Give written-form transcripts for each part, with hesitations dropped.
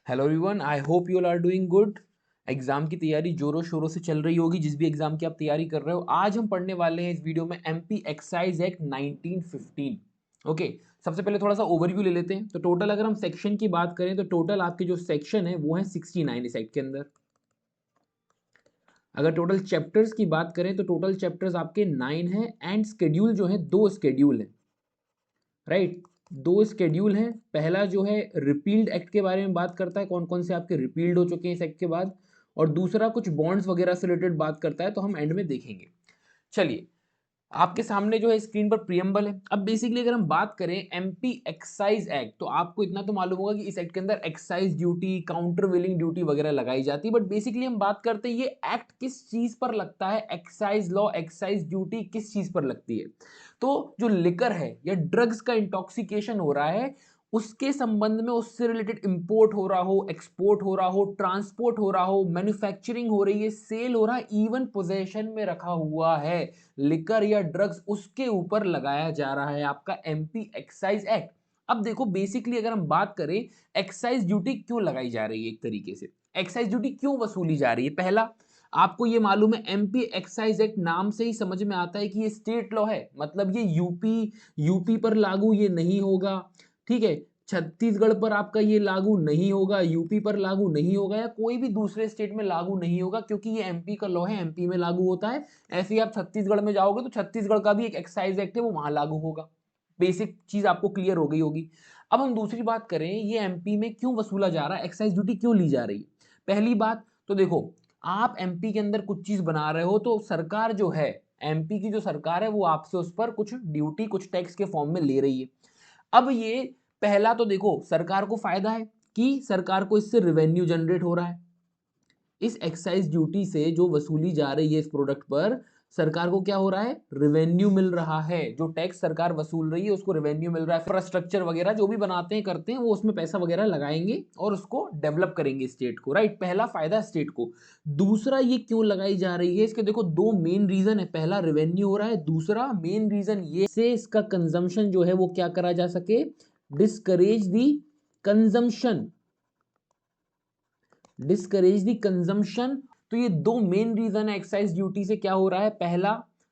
Hello everyone, I hope you all are doing good. Exam की तैयारी जोरों शोरों से चल रही होगी। जिस भी एग्जाम की आप तैयारी कर रहे हो, आज हम पढ़ने वाले हैं इस वीडियो में एमपी एक्साइज एक्ट 1915। ओके, सबसे पहले थोड़ा सा ओवरव्यू ले लेते हैं। तो टोटल अगर हम सेक्शन की बात करें तो टोटल आपके जो सेक्शन है वो है 69 इस एक्ट के अंदर। अगर टोटल चैप्टर्स की बात करें तो टोटल चैप्टर्स आपके 9 हैं एंड स्केड्यूल जो है 2 स्केड्यूल है, राइट। 2 स्केड्यूल हैं। पहला जो है रिपील्ड एक्ट के बारे में बात करता है, कौन कौन से आपके रिपील्ड हो चुके हैं इस एक्ट के बाद, और दूसरा कुछ बॉन्ड्स वगैरह से रिलेटेड बात करता है, तो हम एंड में देखेंगे। चलिए, आपके सामने जो है स्क्रीन पर प्रियम्बल है। अब बेसिकली अगर हम बात करें एमपी एक्साइज एक्ट, तो आपको इतना तो मालूम होगा कि इस एक्ट के अंदर excise duty, counter wheeling duty वगैरह लगाई जाती है। बट बेसिकली हम बात करते हैं ये एक्ट किस चीज पर लगता है, एक्साइज लॉ, एक्साइज ड्यूटी किस चीज पर लगती है। तो जो लिकर है या ड्रग्स का इंटॉक्सिकेशन हो रहा है, उसके संबंध में, उससे रिलेटेड इंपोर्ट हो रहा हो, एक्सपोर्ट हो रहा हो, ट्रांसपोर्ट हो रहा हो, मैन्युफैक्चरिंग हो रही है, सेल हो रहा है, इवन पोजेशन में रखा हुआ है लिकर या ड्रग्स, उसके ऊपर लगाया जा रहा है आपका एमपी एक्साइज एक्ट। अब देखो, बेसिकली अगर हम बात करें एक्साइज ड्यूटी क्यों लगाई जा रही है, एक तरीके से एक्साइज ड्यूटी क्यों वसूली जा रही है। पहला, आपको ये मालूम है एमपी एक्साइज एक्ट नाम से ही समझ में आता है कि ये स्टेट लॉ है, मतलब ये यूपी पर लागू ये नहीं होगा, ठीक है। छत्तीसगढ़ पर आपका ये लागू नहीं होगा, यूपी पर लागू नहीं होगा, या कोई भी दूसरे स्टेट में लागू नहीं होगा, क्योंकि ये एमपी का लॉ है, एमपी में लागू होता है। ऐसे ही आप छत्तीसगढ़ में जाओगे तो छत्तीसगढ़ का भी एक एक्साइज एक्ट है, वो वहां लागू होगा। बेसिक चीज आपको क्लियर हो गई होगी। अब हम दूसरी बात करें, ये एमपी में क्यों वसूला जा रहा है, एक्साइज ड्यूटी क्यों ली जा रही है। पहली बात तो देखो, आप एमपी के अंदर कुछ चीज बना रहे हो तो सरकार जो है, एमपी की जो सरकार है, वो आपसे उस पर कुछ ड्यूटी, कुछ टैक्स के फॉर्म में ले रही है। अब ये पहला तो देखो, सरकार को फायदा है कि सरकार को इससे रिवेन्यू जनरेट हो रहा है। इस एक्साइज ड्यूटी से जो वसूली जा रही है इस प्रोडक्ट पर, सरकार को क्या हो रहा है, रिवेन्यू मिल रहा है। जो टैक्स सरकार वसूल रही है उसको रिवेन्यू मिल रहा है। इंफ्रास्ट्रक्चर वगैरह जो भी बनाते हैं, करते हैं, वो उसमें पैसा वगैरह लगाएंगे और उसको डेवलप करेंगे स्टेट को, राइट। पहला फायदा स्टेट को। दूसरा, ये क्यों लगाई जा रही है, इसके देखो 2 मेन रीजन है। पहला, रिवेन्यू हो रहा है। दूसरा मेन रीजन ये से इसका कंजम्पशन जो है वो क्या करा जा सके, डिस्करेज दी कंजम्पशन, डिस्करेज दी कंजम्पशन। तो ये 2 मेन रीजन है एक्साइज ड्यूटी से क्या हो रहा है। पहला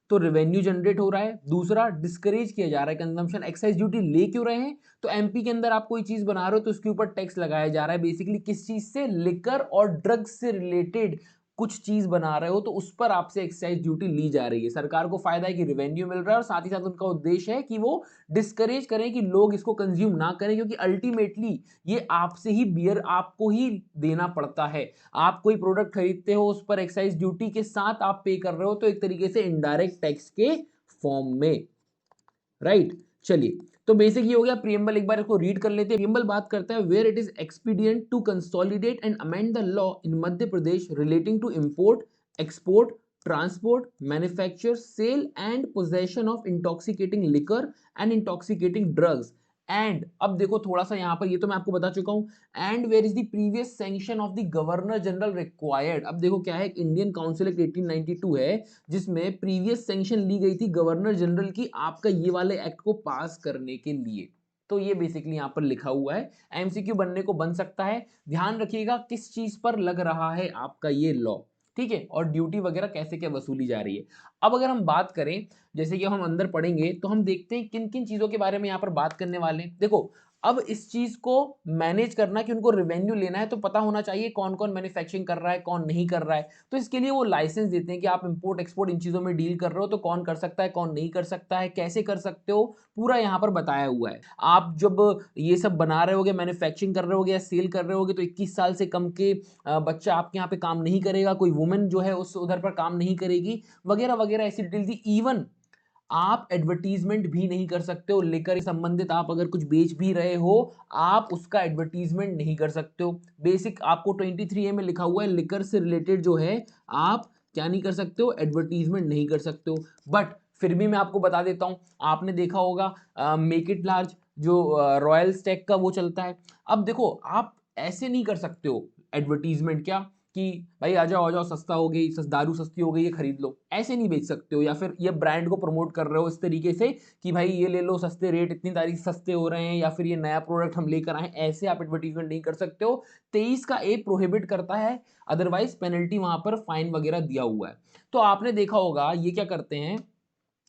तो रिवेन्यू जनरेट हो रहा है, दूसरा डिस्करेज किया जा रहा है कंजम्पशन। एक्साइज ड्यूटी ले क्यों रहे हैं, तो एमपी के अंदर आप कोई चीज बना रहे हो तो उसके ऊपर टैक्स लगाया जा रहा है। बेसिकली किस चीज से, लिकर और ड्रग्स से रिलेटेड कुछ चीज बना रहे हो तो उस पर आपसे एक्साइज ड्यूटी ली जा रही है। सरकार को फायदा है कि रिवेन्यू मिल रहा है, और साथ ही साथ उनका उद्देश्य है कि वो डिस्करेज करें कि लोग इसको कंज्यूम ना करें, क्योंकि अल्टीमेटली ये आपसे ही बियर आपको ही देना पड़ता है। आप कोई प्रोडक्ट खरीदते हो, उस पर एक्साइज ड्यूटी के साथ आप पे कर रहे हो, तो एक तरीके से इनडायरेक्ट टैक्स के फॉर्म में, राइट। चलिए, तो बेसिक ये हो गया प्रियम्बल। एक बार इसको रीड कर लेते हैं। प्रियम्बल बात करता है, where it is expedient to consolidate and amend the law in Madhya Pradesh relating to import, export, transport, manufacture, sale and possession of intoxicating liquor and intoxicating drugs. And अब देखो थोड़ा सा यहां पर, ये तो मैं आपको बता चुका हूं। And where is the previous sanction of the governor general required. अब देखो क्या है, इंडियन काउंसिल एक्ट 1892 है, जिसमें प्रीवियस सैंक्शन ली गई थी गवर्नर जनरल की, आपका ये वाले एक्ट को पास करने के लिए। तो ये बेसिकली यहां पर लिखा हुआ है, एमसीक्यू बनने को बन सकता है। ध्यान रखिएगा किस चीज पर लग रहा है आपका ये लॉ, ठीक है, और ड्यूटी वगैरह कैसे क्या वसूली जा रही है। अब अगर हम बात करें, जैसे कि हम अंदर पढ़ेंगे तो हम देखते हैं किन किन चीजों के बारे में यहां पर बात करने वाले हैं। देखो, अब इस चीज को मैनेज करना कि उनको रेवेन्यू लेना है, तो पता होना चाहिए कौन कौन मैन्युफैक्चरिंग कर रहा है, कौन नहीं कर रहा है। तो इसके लिए वो लाइसेंस देते हैं कि आप इंपोर्ट एक्सपोर्ट इन चीजों में डील कर रहे हो, तो कौन कर सकता है, कौन नहीं कर सकता है, कैसे कर सकते हो, पूरा यहाँ पर बताया हुआ है। आप जब ये सब बना रहे होगे, मैन्युफैक्चरिंग कर रहे होगे या सेल कर रहे होगे, तो 21 साल से कम के बच्चा आपके यहाँ पे काम नहीं करेगा, कोई वुमेन जो है उस उधर पर काम नहीं करेगी, वगैरह वगैरह ऐसी डिटेल्स थी। इवन आप एडवर्टीजमेंट भी नहीं कर सकते हो, लेकर संबंधित आप अगर कुछ बेच भी रहे हो, आप उसका एडवर्टीजमेंट नहीं कर सकते हो। बेसिक आपको 23A में लिखा हुआ है, लिकर से रिलेटेड जो है आप क्या नहीं कर सकते हो, एडवर्टीजमेंट नहीं कर सकते हो। बट फिर भी मैं आपको बता देता हूं, आपने देखा होगा मेक इट लार्ज, जो रॉयल स्टैक का वो चलता है। अब देखो, आप ऐसे नहीं कर सकते हो एडवर्टीजमेंट, क्या कि भाई आ जाओ सस्ता हो गई, दारू सस्ती हो गई, ये खरीद लो, ऐसे नहीं बेच सकते हो। या फिर ये ब्रांड को प्रमोट कर रहे हो इस तरीके से कि भाई ये ले लो सस्ते रेट, इतनी तारीख सस्ते हो रहे हैं, या फिर ये नया प्रोडक्ट हम लेकर आए, ऐसे आप एडवर्टीजमेंट नहीं कर सकते हो। 23 का ए प्रोहिबिट करता है, अदरवाइज पेनल्टी वहां पर फाइन वगैरह दिया हुआ है। तो आपने देखा होगा ये क्या करते हैं,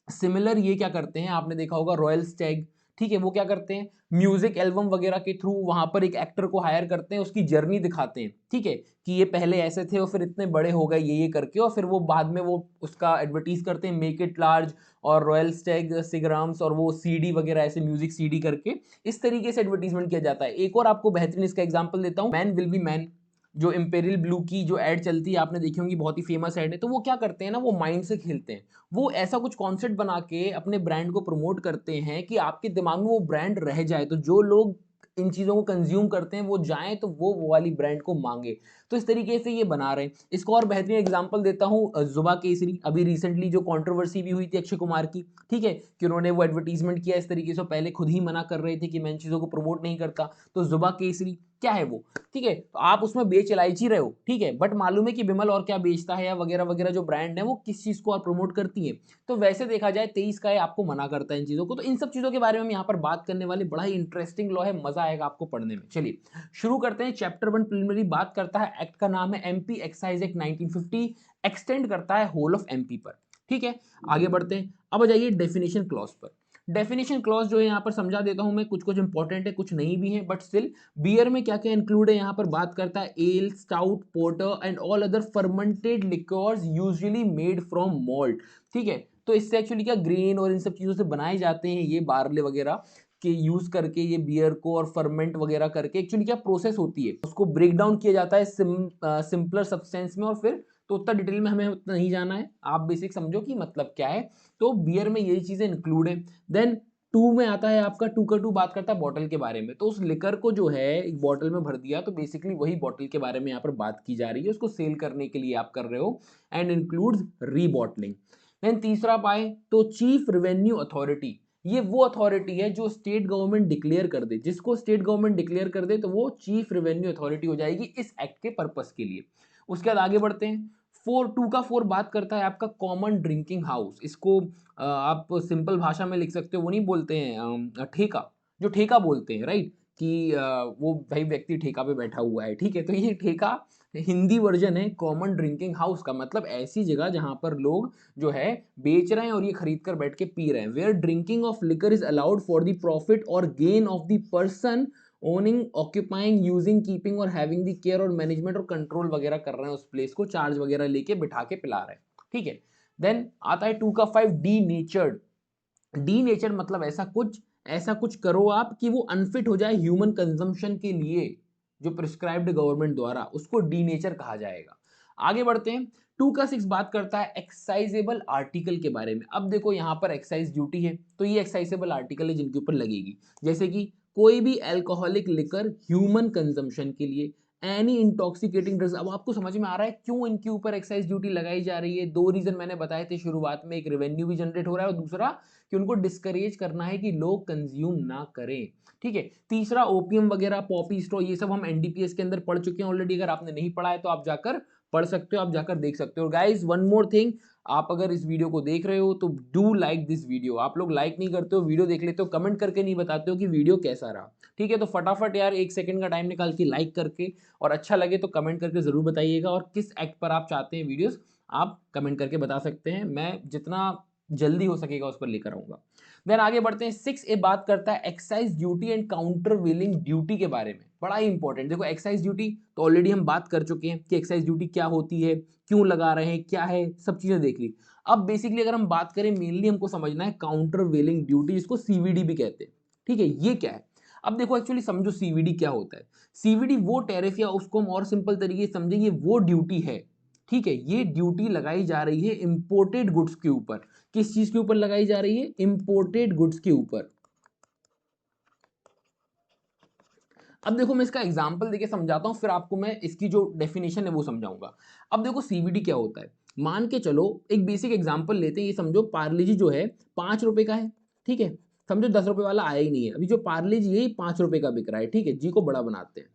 सिमिलर ये क्या करते हैं, आपने देखा होगा रॉयल स्टैग, ठीक है, वो क्या करते हैं, म्यूजिक एल्बम वगैरह के थ्रू वहां पर एक एक्टर को हायर करते हैं, उसकी जर्नी दिखाते हैं, ठीक है, कि ये पहले ऐसे थे और फिर इतने बड़े हो गए ये करके, और फिर वो बाद में वो उसका एडवर्टीज करते हैं, मेक इट लार्ज और रॉयल स्टैग सिग्राम्स, और वो सीडी वगैरह ऐसे म्यूजिक सीडी करके इस तरीके से एडवर्टीजमेंट किया जाता है। एक और आपको बेहतरीन इसका एग्जांपल देता हूं, मैन विल बी मैन, जो इंपेरियल ब्लू की जो एड चलती है आपने देखी होंगी, बहुत ही फेमस एड है। तो वो क्या करते हैं ना, वो माइंड से खेलते हैं, वो ऐसा कुछ कॉन्सेप्ट बना के अपने ब्रांड को प्रमोट करते हैं कि आपके दिमाग में वो ब्रांड रह जाए, तो जो लोग इन चीजों को कंज्यूम करते हैं वो जाएं तो वो वाली ब्रांड को मांगे। तो इस तरीके से ये बना रहे हैं। इसको और बेहतरीन एग्जांपल देता हूं, जुबा केसरी, अभी रिसेंटली जो कंट्रोवर्सी भी हुई थी अक्षय कुमार की, ठीक है, कि उन्होंने वो एडवर्टीजमेंट किया इस तरीके से, पहले खुद ही मना कर रहे थे कि मैं इन चीजों को प्रमोट नहीं करता। तो जुबा केसरी क्या है वो, ठीक है, तो आप उसमें बेच इलायची रहे हो, ठीक है, बट मालूम है कि विमल और क्या बेचता है, या वगैरह वगैरह जो ब्रांड है वो किस चीज को और प्रमोट करती है। तो वैसे देखा जाए 23 का आपको मना करता है इन चीजों को। तो इन सब चीजों के बारे में हम यहाँ पर बात करने वाले, बड़ा ही इंटरेस्टिंग लॉ है, मजा आएगा आपको पढ़ने में। चलिए शुरू करते हैं। चैप्टर 1 प्रिलिमिनरी बात करता है, एक्ट का नाम है एमपी एक्साइज एक्ट 1950, एक्सटेंड करता है होल ऑफ एमपी पर, ठीक है। आगे बढ़ते हैं, अब आ जाइए डेफिनेशन क्लॉज पर। डेफिनेशन क्लॉज जो है यहाँ पर समझा देता हूं मैं, कुछ कुछ इंपॉर्टेंट है, कुछ नहीं भी है, बट स्टिल बियर में क्या क्या इंक्लूड है यहाँ पर बात करता है, ale, stout, porter and all other fermented liquors usually made from malt, ठीक है। तो इससे एक्चुअली क्या ग्रेन और इन सब चीजों से बनाए जाते हैं, ये बार्ले वगैरह के यूज करके ये बियर को, और फर्मेंट वगैरह करके एक्चुअली क्या प्रोसेस होती है, उसको ब्रेक डाउन किया जाता है सिंपलर सब्सटेंस में, और फिर तो उतना डिटेल में हमें उतना नहीं जाना है, आप बेसिक समझो कि मतलब क्या है। तो बियर में यही चीजें इंक्लूड है। देन टू में आता है आपका, टू का टू बात करता है बॉटल के बारे में। तो उस लिकर को जो है एक बॉटल में भर दिया, तो बेसिकली वही बॉटल के बारे में यहाँ पर बात की जा रही है, उसको सेल करने के लिए आप कर रहे हो, एंड इंक्लूड्स रीबॉटलिंग। देन तीसरा पाए तो चीफ रेवेन्यू अथॉरिटी, ये वो अथॉरिटी है जो स्टेट गवर्नमेंट डिक्लेयर कर दे, जिसको स्टेट गवर्नमेंट डिक्लेयर कर दे तो वो चीफ रेवेन्यू अथॉरिटी हो जाएगी इस एक्ट के पर्पस के लिए। उसके बाद आगे बढ़ते हैं, 4 बात करता है आपका कॉमन ड्रिंकिंग हाउस। इसको आप सिंपल भाषा में लिख सकते हो, वो नहीं बोलते हैं ठेका, जो ठेका बोलते हैं, राइट, कि वो भाई व्यक्ति ठेका पे बैठा हुआ है, ठीक है। तो ये ठेका हिंदी वर्जन है कॉमन ड्रिंकिंग हाउस का, मतलब ऐसी जगह जहां पर लोग जो है बेच रहे हैं और ये खरीद कर बैठ के पी रहे हैं, where drinking of liquor is allowed for the profit और gain of the person owning, occupying, using, keeping और हैविंग द केयर और मैनेजमेंट और कंट्रोल वगैरह कर रहे हैं उस प्लेस को, चार्ज वगैरह लेके बिठा के पिला रहे हैं, ठीक है। देन आता है 2 का 5 डी नेचर्ड। डी नेचर मतलब ऐसा कुछ करो आप कि वो अनफिट हो जाए ह्यूमन कंजम्पशन के लिए, जो प्रिस्क्राइब्ड गवर्नमेंट द्वारा, उसको डी नेचर कहा जाएगा। आगे बढ़ते हैं, 2 का 6 बात करता है एक्साइजेबल आर्टिकल के बारे में। अब देखो यहाँ पर एक्साइज ड्यूटी है, तो ये एक्साइजेबल आर्टिकल है जिनके ऊपर लगेगी, जैसे कि कोई भी अल्कोहलिक लिकर ह्यूमन कंजम्पशन के लिए, एनी इंटॉक्सिकेटिंग ड्रग्स। अब आपको समझ में आ रहा है क्यों इनके ऊपर एक्साइज ड्यूटी लगाई जा रही है। 2 रीजन मैंने बताए थे शुरुआत में, एक रेवेन्यू भी जनरेट हो रहा है, और दूसरा कि उनको डिस्करेज करना है कि लोग कंज्यूम ना करें, ठीक है। तीसरा ओपियम वगैरह, पॉपी स्ट्रॉ, ये सब हम एनडीपीएस के अंदर पढ़ चुके हैं ऑलरेडी, अगर आपने नहीं पढ़ा है तो आप जाकर पढ़ सकते हो, आप जाकर देख सकते हो। गाइज वन मोर थिंग, आप अगर इस वीडियो को देख रहे हो तो डू लाइक दिस वीडियो। आप लोग लाइक नहीं करते हो, वीडियो देख लेते हो, कमेंट करके नहीं बताते हो कि वीडियो कैसा रहा, ठीक है। तो फटाफट यार 1 सेकंड का टाइम निकाल के लाइक करके, और अच्छा लगे तो कमेंट करके जरूर बताइएगा, और किस एक्ट पर आप चाहते हैं वीडियोस आप कमेंट करके बता सकते हैं, मैं जितना जल्दी हो सकेगा उस पर लेकर आऊंगा। देन आगे बढ़ते हैं, 6 बात करता है excise duty and counter wheeling duty के बारे में, बड़ा ही इंपॉर्टेंट। देखो एक्साइज ड्यूटी तो ऑलरेडी हम बात कर चुके हैं कि एक्साइज ड्यूटी क्या होती है, क्यों लगा रहे हैं, क्या है, सब चीजें देख ली। अब बेसिकली अगर हम बात करें, मेनली हमको समझना है काउंटर व्हीलिंग ड्यूटी, जिसको सीवीडी भी कहते हैं, ठीक है। ये क्या है, अब देखो एक्चुअली समझो सीवीडी क्या होता है। सीवीडी वो टैरिफ, या उसको हम और सिंपल तरीके से समझेंगे, वो ड्यूटी है, ठीक है। ये ड्यूटी लगाई जा रही है इंपोर्टेड गुड्स के ऊपर। किस चीज के ऊपर लगाई जा रही है, इंपोर्टेड गुड्स के ऊपर। अब देखो मैं इसका एग्जांपल देके समझाता हूं, फिर आपको मैं इसकी जो डेफिनेशन है वो समझाऊंगा। अब देखो सीवीडी क्या होता है, मान के चलो एक बेसिक एग्जांपल लेते हैं, ये समझो पार्ले जी जो है 5 रुपए का है, ठीक है। समझो 10 रुपए वाला आया ही नहीं है, अभी जो पार्ले जी है 5 रुपए का बिक रहा है, ठीक है, जी को बड़ा बनाते हैं।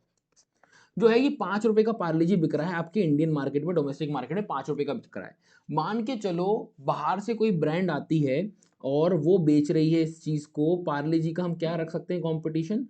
जो है ये 5 रुपए का पार्ले जी बिक रहा है आपके इंडियन मार्केट में, डोमेस्टिक मार्केट में 5 रुपए का बिक रहा है। मान के चलो बाहर से कोई ब्रांड आती है और वो बेच रही है इस चीज को, पार्ले जी का हम क्या रख सकते हैं कंपटीशन,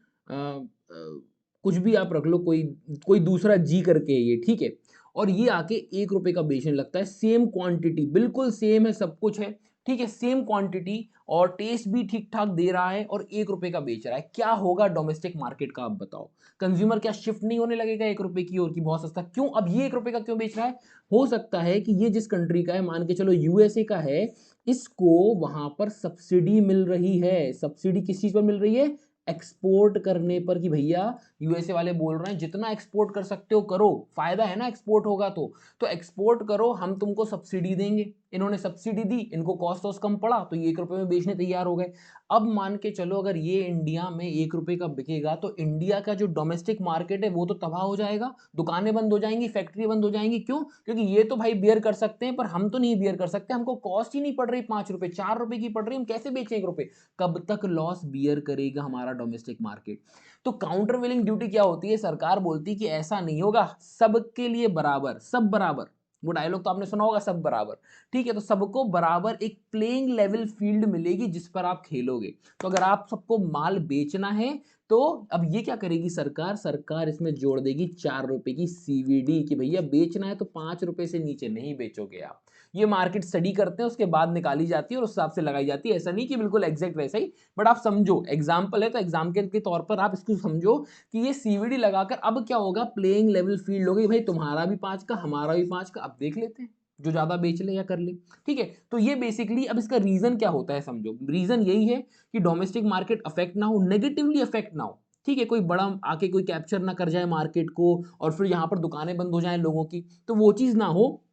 कुछ भी आप रख लो, कोई कोई दूसरा जी करके है ये, ठीक है, और ये आके 1 रुपए का बेचने लगता है, सेम क्वांटिटी बिल्कुल सेम है, सब कुछ है, ठीक है, सेम क्वांटिटी और टेस्ट भी ठीक ठाक दे रहा है और 1 रुपए का बेच रहा है, क्या होगा डोमेस्टिक मार्केट का, आप बताओ। कंज्यूमर क्या शिफ्ट नहीं होने लगेगा 1 रुपए की ओर की, बहुत सस्ता क्यों, अब ये 1 रुपए का क्यों बेच रहा है। हो सकता है कि ये जिस कंट्री का है, मान के चलो यूएसए का है, इसको वहां पर सब्सिडी मिल रही है। सब्सिडी किस चीज पर मिल रही है, एक्सपोर्ट करने पर, कि भैया यूएसए वाले बोल रहे हैं जितना एक्सपोर्ट कर सकते हो करो, फायदा है ना एक्सपोर्ट होगा तो एक्सपोर्ट करो, हम तुमको सब्सिडी देंगे। इन्होंने सब्सिडी दी, इनको कॉस्ट ऑफ कम पड़ा, तो ये 1 रुपए में बेचने तैयार हो गए। अब मान के चलो अगर ये इंडिया में 1 रुपए का बिकेगा तो इंडिया का जो डोमेस्टिक मार्केट है वो तो तबाह हो जाएगा, दुकानें बंद हो जाएंगी, फैक्ट्री बंद हो जाएंगी, क्यों, क्योंकि ये तो भाई बियर कर सकते हैं पर हम तो नहीं बियर कर सकते, हमको कॉस्ट ही नहीं पड़ रही 5 रुपए, 4 रुपए की पड़ रही, हम कैसे बेचें 1 रुपए। कब तक लॉस बियर करेगा हमारा डोमेस्टिक मार्केट। तो काउंटर वेलिंग ड्यूटी क्या होती है, सरकार बोलती है कि ऐसा नहीं होगा, सबके लिए बराबर, सब बराबर, वो डायलॉग तो आपने सुना होगा, सब बराबर, ठीक है, तो सबको बराबर एक प्लेइंग लेवल फील्ड मिलेगी जिस पर आप खेलोगे। तो अगर आप सबको माल बेचना है तो अब ये क्या करेगी सरकार, सरकार इसमें जोड़ देगी 4 रुपए की सीवीडी, कि भैया बेचना है तो 5 रुपए से नीचे नहीं बेचोगे आप। ये मार्केट स्टडी करते हैं, उसके बाद निकाली जाती है और उस हिसाब से लगाई जाती है, ऐसा नहीं कि बिल्कुल एग्जैक्ट वैसा ही, बट आप समझो, एग्जाम्पल है तो एग्जाम्पल के तौर पर आप इसको समझो कि ये सीवीडी लगाकर अब क्या होगा, प्लेइंग लेवल फील्ड होगी, भाई तुम्हारा भी 5 का हमारा भी 5 का, अब देख लेते हैं जो ज्यादा बेच ले या कर ले, ठीक है। तो ये बेसिकली, अब इसका रीजन क्या होता है समझो, रीजन यही है कि डोमेस्टिक मार्केट अफेक्ट ना हो, नेगेटिवली अफेक्ट ना हो, ठीक है, कोई बड़ा आके कोई कैप्चर ना कर जाए मार्केट को और फिर यहां पर दुकानें बंद हो जाएं लोगों की, तो वो चीज ना हो,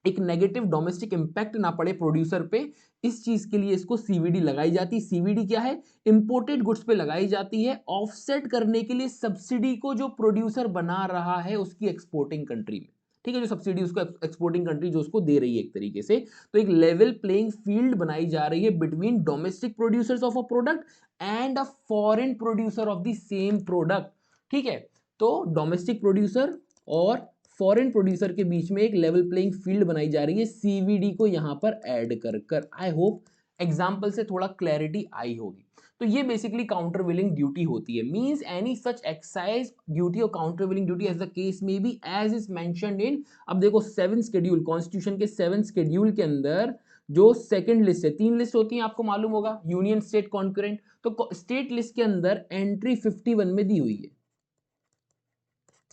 एक नेगेटिव डोमेस्टिक इंपैक्ट ना पड़े प्रोड्यूसर पे, इस चीज के लिए इसको सीवीडी लगाई जाती है। सीवीडी क्या है, इंपोर्टेड गुड्स पे लगाई जाती है ऑफसेट करने के लिए सब्सिडी को जो प्रोड्यूसर बना रहा है उसकी एक्सपोर्टिंग कंट्री में, ठीक है, जो सब्सिडी उसको एक्सपोर्टिंग कंट्री जो उसको दे रही है एक तरीके से, तो एक लेवल प्लेइंग फील्ड बनाई जा रही है between domestic producers of a product and a foreign producer of the same product, ठीक है। तो डोमेस्टिक प्रोड्यूसर और फॉरेन प्रोड्यूसर के बीच में एक लेवल प्लेइंग फील्ड बनाई जा रही है सीवीडी को यहां पर ऐड कर कर। आई होप एग्जांपल से थोड़ा क्लैरिटी आई होगी। तो ये बेसिकली काउंटर विलिंग ड्यूटी होती है, means any such excise duty और countervailing duty as the case में be as is mentioned in, अब देखो 7 शेड्यूल, कॉन्स्टिट्यूशन के 7 शेड्यूल के अंदर जो सेकंड लिस्ट है, 3 लिस्ट होती है आपको मालूम होगा, यूनियन स्टेट कॉन्करेंट, तो स्टेट लिस्ट के अंदर एंट्री 51 में दी हुई है,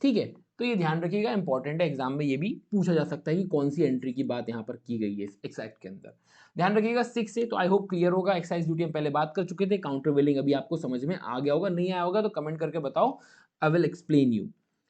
ठीक है। तो ये ध्यान रखिएगा, इंपॉर्टेंट है, एग्जाम में ये भी पूछा जा सकता है कि कौन सी एंट्री की बात यहाँ पर की गई है इस एक्ट के अंदर। ध्यान रखिएगा 6 से, तो आई होप क्लियर होगा। एक्साइज ड्यूटी हम पहले बात कर चुके थे, काउंटर वेलिंग अभी आपको समझ में आ गया होगा, नहीं आया होगा तो कमेंट करके बताओ, आई विल एक्सप्लेन यू,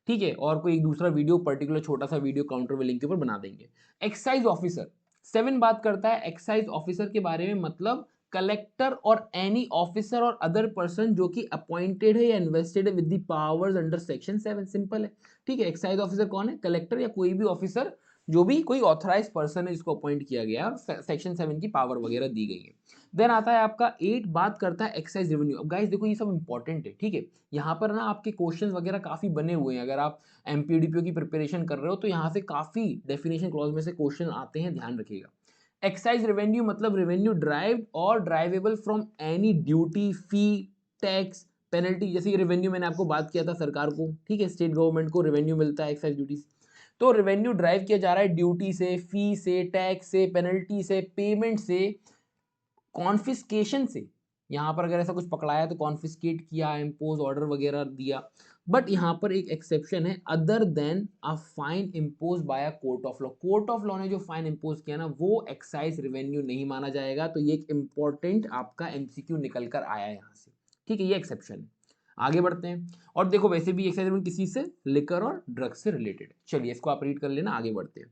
ठीक है। और कोई एक दूसरा वीडियो, पर्टिकुलर छोटा सा वीडियो काउंटर वेलिंग के ऊपर बना देंगे। एक्साइज ऑफिसर 7 बात करता है एक्साइज ऑफिसर के बारे में, मतलब कलेक्टर और एनी ऑफिसर और अदर पर्सन जो कि अपॉइंटेड है या इन्वेस्टेड है with the powers under section 7, simple है, ठीक है। एक्साइज ऑफिसर कौन है, कलेक्टर या कोई भी ऑफिसर जो भी कोई ऑथराइज पर्सन है जिसको अपॉइंट किया गया है और सेक्शन 7 की पावर वगैरह दी गई है। देन आता है आपका 8, बात करता है एक्साइज रेवेन्यू। अब गाइस देखो ये सब इंपॉर्टेंट है, ठीक है, यहाँ पर ना आपके क्वेश्चंस वगैरह काफी बने हुए हैं, अगर आप एमपीडीपीओ की प्रिपरेशन कर रहे हो तो यहाँ से काफी डेफिनेशन क्लॉज में से क्वेश्चन आते हैं, ध्यान रखिएगा। एक्साइज रेवेन्यू मतलब रेवेन्यू ड्राइव्ड और derivable from any duty, fee, tax, penalty, जैसे रेवेन्यू मैंने आपको बात किया था सरकार को, ठीक है, स्टेट गवर्नमेंट को रेवेन्यू मिलता है एक्साइज ड्यूटी से, तो रेवेन्यू ड्राइव किया जा रहा है ड्यूटी से, फी से, टैक्स से, पेनल्टी से, पेमेंट से, कॉन्फिस्केशन से, यहां पर अगर ऐसा कुछ पकड़ाया तो कॉन्फिस्केट किया, इम्पोज ऑर्डर वगैरह दिया, बट यहां पर एक एक्सेप्शन है, other than a fine impose by a court of law. Court of law ने जो फाइन इम्पोज किया ना वो एक्साइज रेवेन्यू नहीं माना जाएगा, तो ये एक इंपॉर्टेंट आपका एमसीक्यू निकल कर आया है यहां से, ठीक है, ये एक्सेप्शन है। आगे बढ़ते हैं, और देखो वैसे भी एक्साइज रेवेन्यू किसी से, लिकर और ड्रग्स से रिलेटेड, चलिए इसको आप रीड कर लेना, आगे बढ़ते हैं।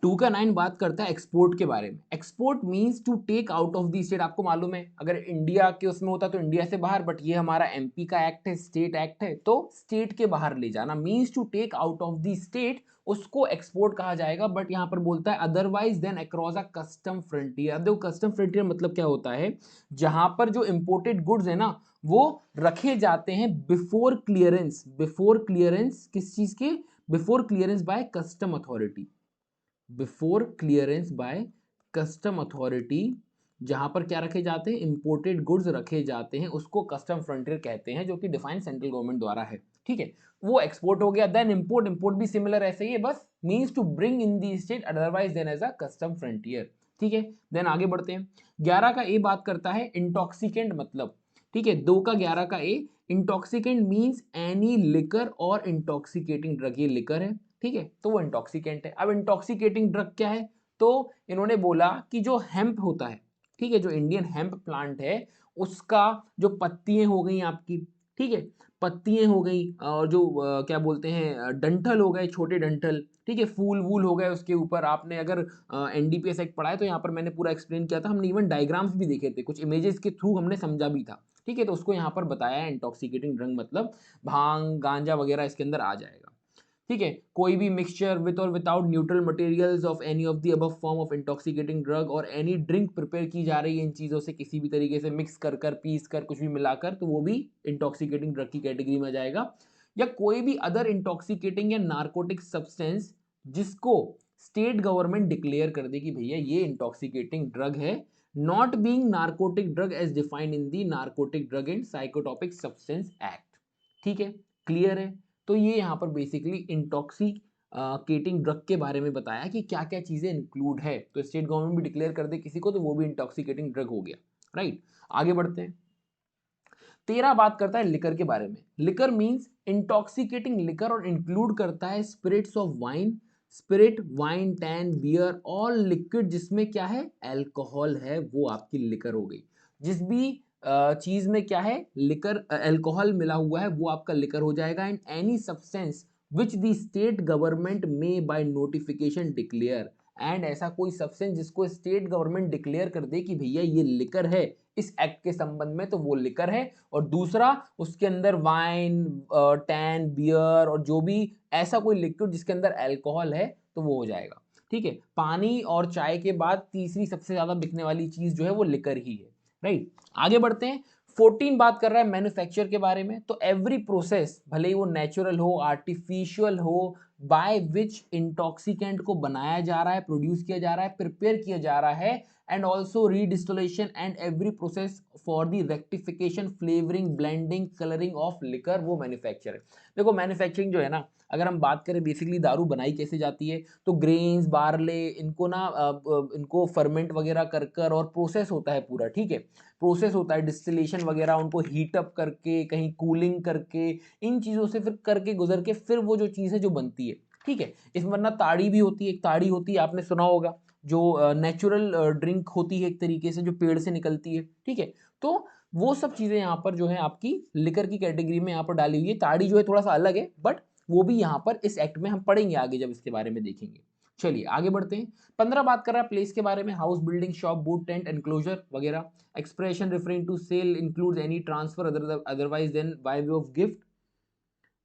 2 का 9 बात करता है एक्सपोर्ट के बारे में। Export means to take out of the state. आपको मालूम है अगर इंडिया के उसमें होता तो इंडिया से बाहर, बट ये हमारा एमपी का एक्ट है, स्टेट एक्ट है, तो स्टेट के बाहर ले जाना means to take out of the state, उसको एक्सपोर्ट कहा जाएगा। बट यहाँ पर बोलता है otherwise than across a custom frontier. अब देखो कस्टम फ्रंटियर मतलब क्या होता है, जहां पर जो इंपोर्टेड गुड्स है ना वो रखे जाते हैं बिफोर क्लियरेंस। बिफोर क्लियरेंस किस चीज के? Before clearance by custom authority. Before clearance by custom authority, जहां पर क्या रखे जाते हैं, इंपोर्टेड गुड्स रखे जाते हैं, उसको कस्टम फ्रंटियर कहते हैं, जो कि डिफाइंड सेंट्रल गवर्नमेंट द्वारा है। ठीक है, वो एक्सपोर्ट हो गया। देन इंपोर्ट, इंपोर्ट भी सिमिलर ऐसे ही है, बस means to bring in the state otherwise than as a custom frontier. ठीक है, देन आगे बढ़ते हैं। 11 का ए बात करता है इंटॉक्सिकेंट मतलब। ठीक है, 2 का 11 का ए, इंटॉक्सिकेंट मींस एनी लिकर और इंटॉक्सिकेटिंग ड्रग। ये लिकर है, ठीक है, तो वो इंटॉक्सिकेंट है। अब इंटॉक्सिकेटिंग ड्रग क्या है, तो इन्होंने बोला कि जो हेम्प होता है, ठीक है, जो इंडियन हेम्प प्लांट है उसका जो पत्तियां हो गई आपकी, ठीक है, पत्तियां हो गई और जो क्या बोलते हैं डंठल हो गए, छोटे डंठल, ठीक है, फूल वूल हो गए उसके ऊपर। आपने अगर एनडीपीएस एक्ट पढ़ा है तो यहाँ पर मैंने पूरा एक्सप्लेन किया था, हमने इवन डायग्राम्स भी देखे थे, कुछ इमेजेस के थ्रू हमने समझा भी था। ठीक है, तो उसको यहाँ पर बताया है इंटॉक्सिकेटिंग ड्रग मतलब भांग गांजा वगैरह इसके अंदर आ जाएगा। ठीक है, कोई भी मिक्सचर विद और without neutral materials of any of the above form of intoxicating drug, और एनी ड्रिंक प्रिपेयर की जा रही है इन चीजों से किसी भी तरीके से मिक्स कर कर पीस कर कुछ भी मिलाकर, तो वो भी इंटॉक्सिकेटिंग ड्रग की कैटेगरी में आ जाएगा। या कोई भी अदर इंटॉक्सिकेटिंग या नार्कोटिक सब्सटेंस जिसको स्टेट गवर्नमेंट डिक्लेयर कर दे कि भैया ये इंटॉक्सिकेटिंग ड्रग है, not being narcotic drug as defined in the narcotic drug and psychotropic substance act. ठीक है, क्लियर है? तो ये यहाँ पर बेसिकली इंटॉक्सिकेटिंग ड्रग के बारे में बताया कि क्या क्या चीजें इंक्लूड है, तो स्टेट गवर्नमेंट भी डिक्लेयर कर दे किसी को तो वो भी इंटॉक्सिकेटिंग ड्रग हो गया। राइट, आगे बढ़ते हैं। 13 बात करता है लिकर के बारे में। लिकर मींस इंटॉक्सिकेटिंग लिकर और इंक्लूड करता है spirits of wine, spirit, wine, tan, beer, all liquid जिसमें क्या है, अल्कोहल है, वो आपकी लिकर हो गई। जिस भी चीज में क्या है, लिकर अल्कोहल मिला हुआ है वो आपका लिकर हो जाएगा। And any substance which the state government में बाय नोटिफिकेशन डिक्लेयर, एंड ऐसा कोई सब्सटेंस जिसको स्टेट गवर्नमेंट डिक्लेयर कर दे कि भैया ये लिकर है इस एक्ट के संबंध में, तो वो लिकर है। और दूसरा उसके अंदर वाइन, टैन, बियर और जो भी ऐसा कोई लिक्विड जिसके अंदर अल्कोहल है तो वो हो जाएगा। ठीक है, पानी और चाय के बाद तीसरी सबसे ज्यादा बिकने वाली चीज जो है वो लिकर ही है। राइट, आगे बढ़ते हैं। 14 बात कर रहा है मैन्युफैक्चर के बारे में। तो एवरी प्रोसेस, भले ही वो नेचुरल हो आर्टिफिशियल हो, बाय विच इंटॉक्सिकेंट को बनाया जा रहा है, प्रोड्यूस किया जा रहा है, प्रिपेयर किया जा रहा है, and also redistillation and every process for the rectification, flavouring, blending, colouring of liquor, वो मैन्युफैक्चर है। देखो मैन्युफैक्चरिंग जो है ना, अगर हम बात करें बेसिकली दारू बनाई कैसे जाती है, तो ग्रेन्स, बार्ले, इनको ना इनको फर्मेंट वगैरह कर कर और प्रोसेस होता है पूरा। ठीक है, प्रोसेस होता है डिस्टिलेशन वगैरह, उनको हीट अप करके कहीं कूलिंग करके इन चीज़ों से फिर करके गुजर के फिर वो जो चीज़ है जो बनती है। ठीक है, इसमें वरना ताड़ी भी होती है, एक ताड़ी होती है आपने सुना होगा, जो नेचुरल ड्रिंक होती है एक तरीके से जो पेड़ से निकलती है। ठीक है, तो वो सब चीज़ें यहाँ पर जो है आपकी लिकर की कैटेगरी में यहाँ पर डाली हुई है। ताड़ी जो है थोड़ा सा अलग है, बट वो भी यहाँ पर इस एक्ट में हम पढ़ेंगे आगे जब इसके बारे में देखेंगे। चलिए आगे बढ़ते हैं। 15 बात कर रहा है प्लेस के बारे में, house, building, shop, booth, tent, enclosure वगैरह। Expression referring to sale includes any transfer otherwise than by way of gift.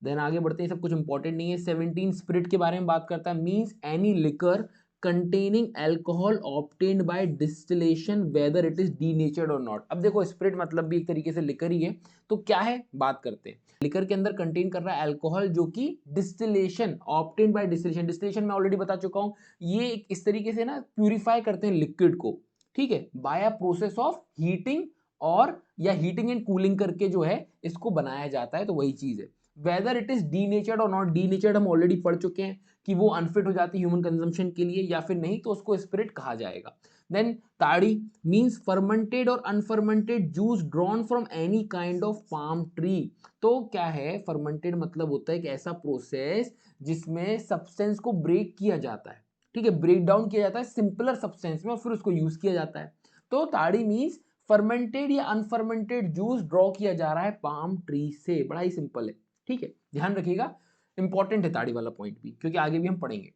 Then आगे बढ़ते हैं, सब कुछ इंपॉर्टेंट नहीं है। 17 स्पिरिट के बारे में बात करता है, means any liquor containing alcohol obtained by distillation whether it is denatured और नॉट। अब देखो स्पिरिट मतलब भी एक तरीके से लिकर ही है, तो क्या है बात करते हैं। लिकर के अंदर कंटेन कर रहा है अल्कोहल जो कि distillation, obtained by distillation, distillation मैं ऑलरेडी बता चुका हूं, ये इस तरीके से ना प्यूरिफाई करते हैं लिक्विड को। ठीक है, by a process of heating और या हीटिंग एंड कूलिंग करके जो है इसको बनाया जाता है, तो वही चीज है। वेदर इट इज डीनेचर्ड और नॉट, डीनेचर्ड हम ऑलरेडी पढ़ चुके हैं कि वो अनफिट हो जाती है ह्यूमन कंजम्पशन के लिए, या फिर नहीं तो उसको स्पिरिट कहा जाएगा। देन ताड़ी मींस फर्मेंटेड और unfermented juice drawn from any kind of palm tree. तो क्या है, फर्मेंटेड मतलब होता है कि ऐसा प्रोसेस जिसमें सब्सटेंस को ब्रेक किया जाता है। ठीक है, ब्रेक डाउन किया जाता है सिंपलर सब्सटेंस में और फिर उसको यूज किया जाता है। तो ताड़ी मींस फर्मेंटेड या अनफर्मेंटेड जूस ड्रॉ किया जा रहा है पाम ट्री से, बड़ा ही सिंपल है। ठीक है, ध्यान रखिएगा, इंपॉर्टेंट है ताड़ी वाला पॉइंट भी क्योंकि आगे भी हम पढ़ेंगे।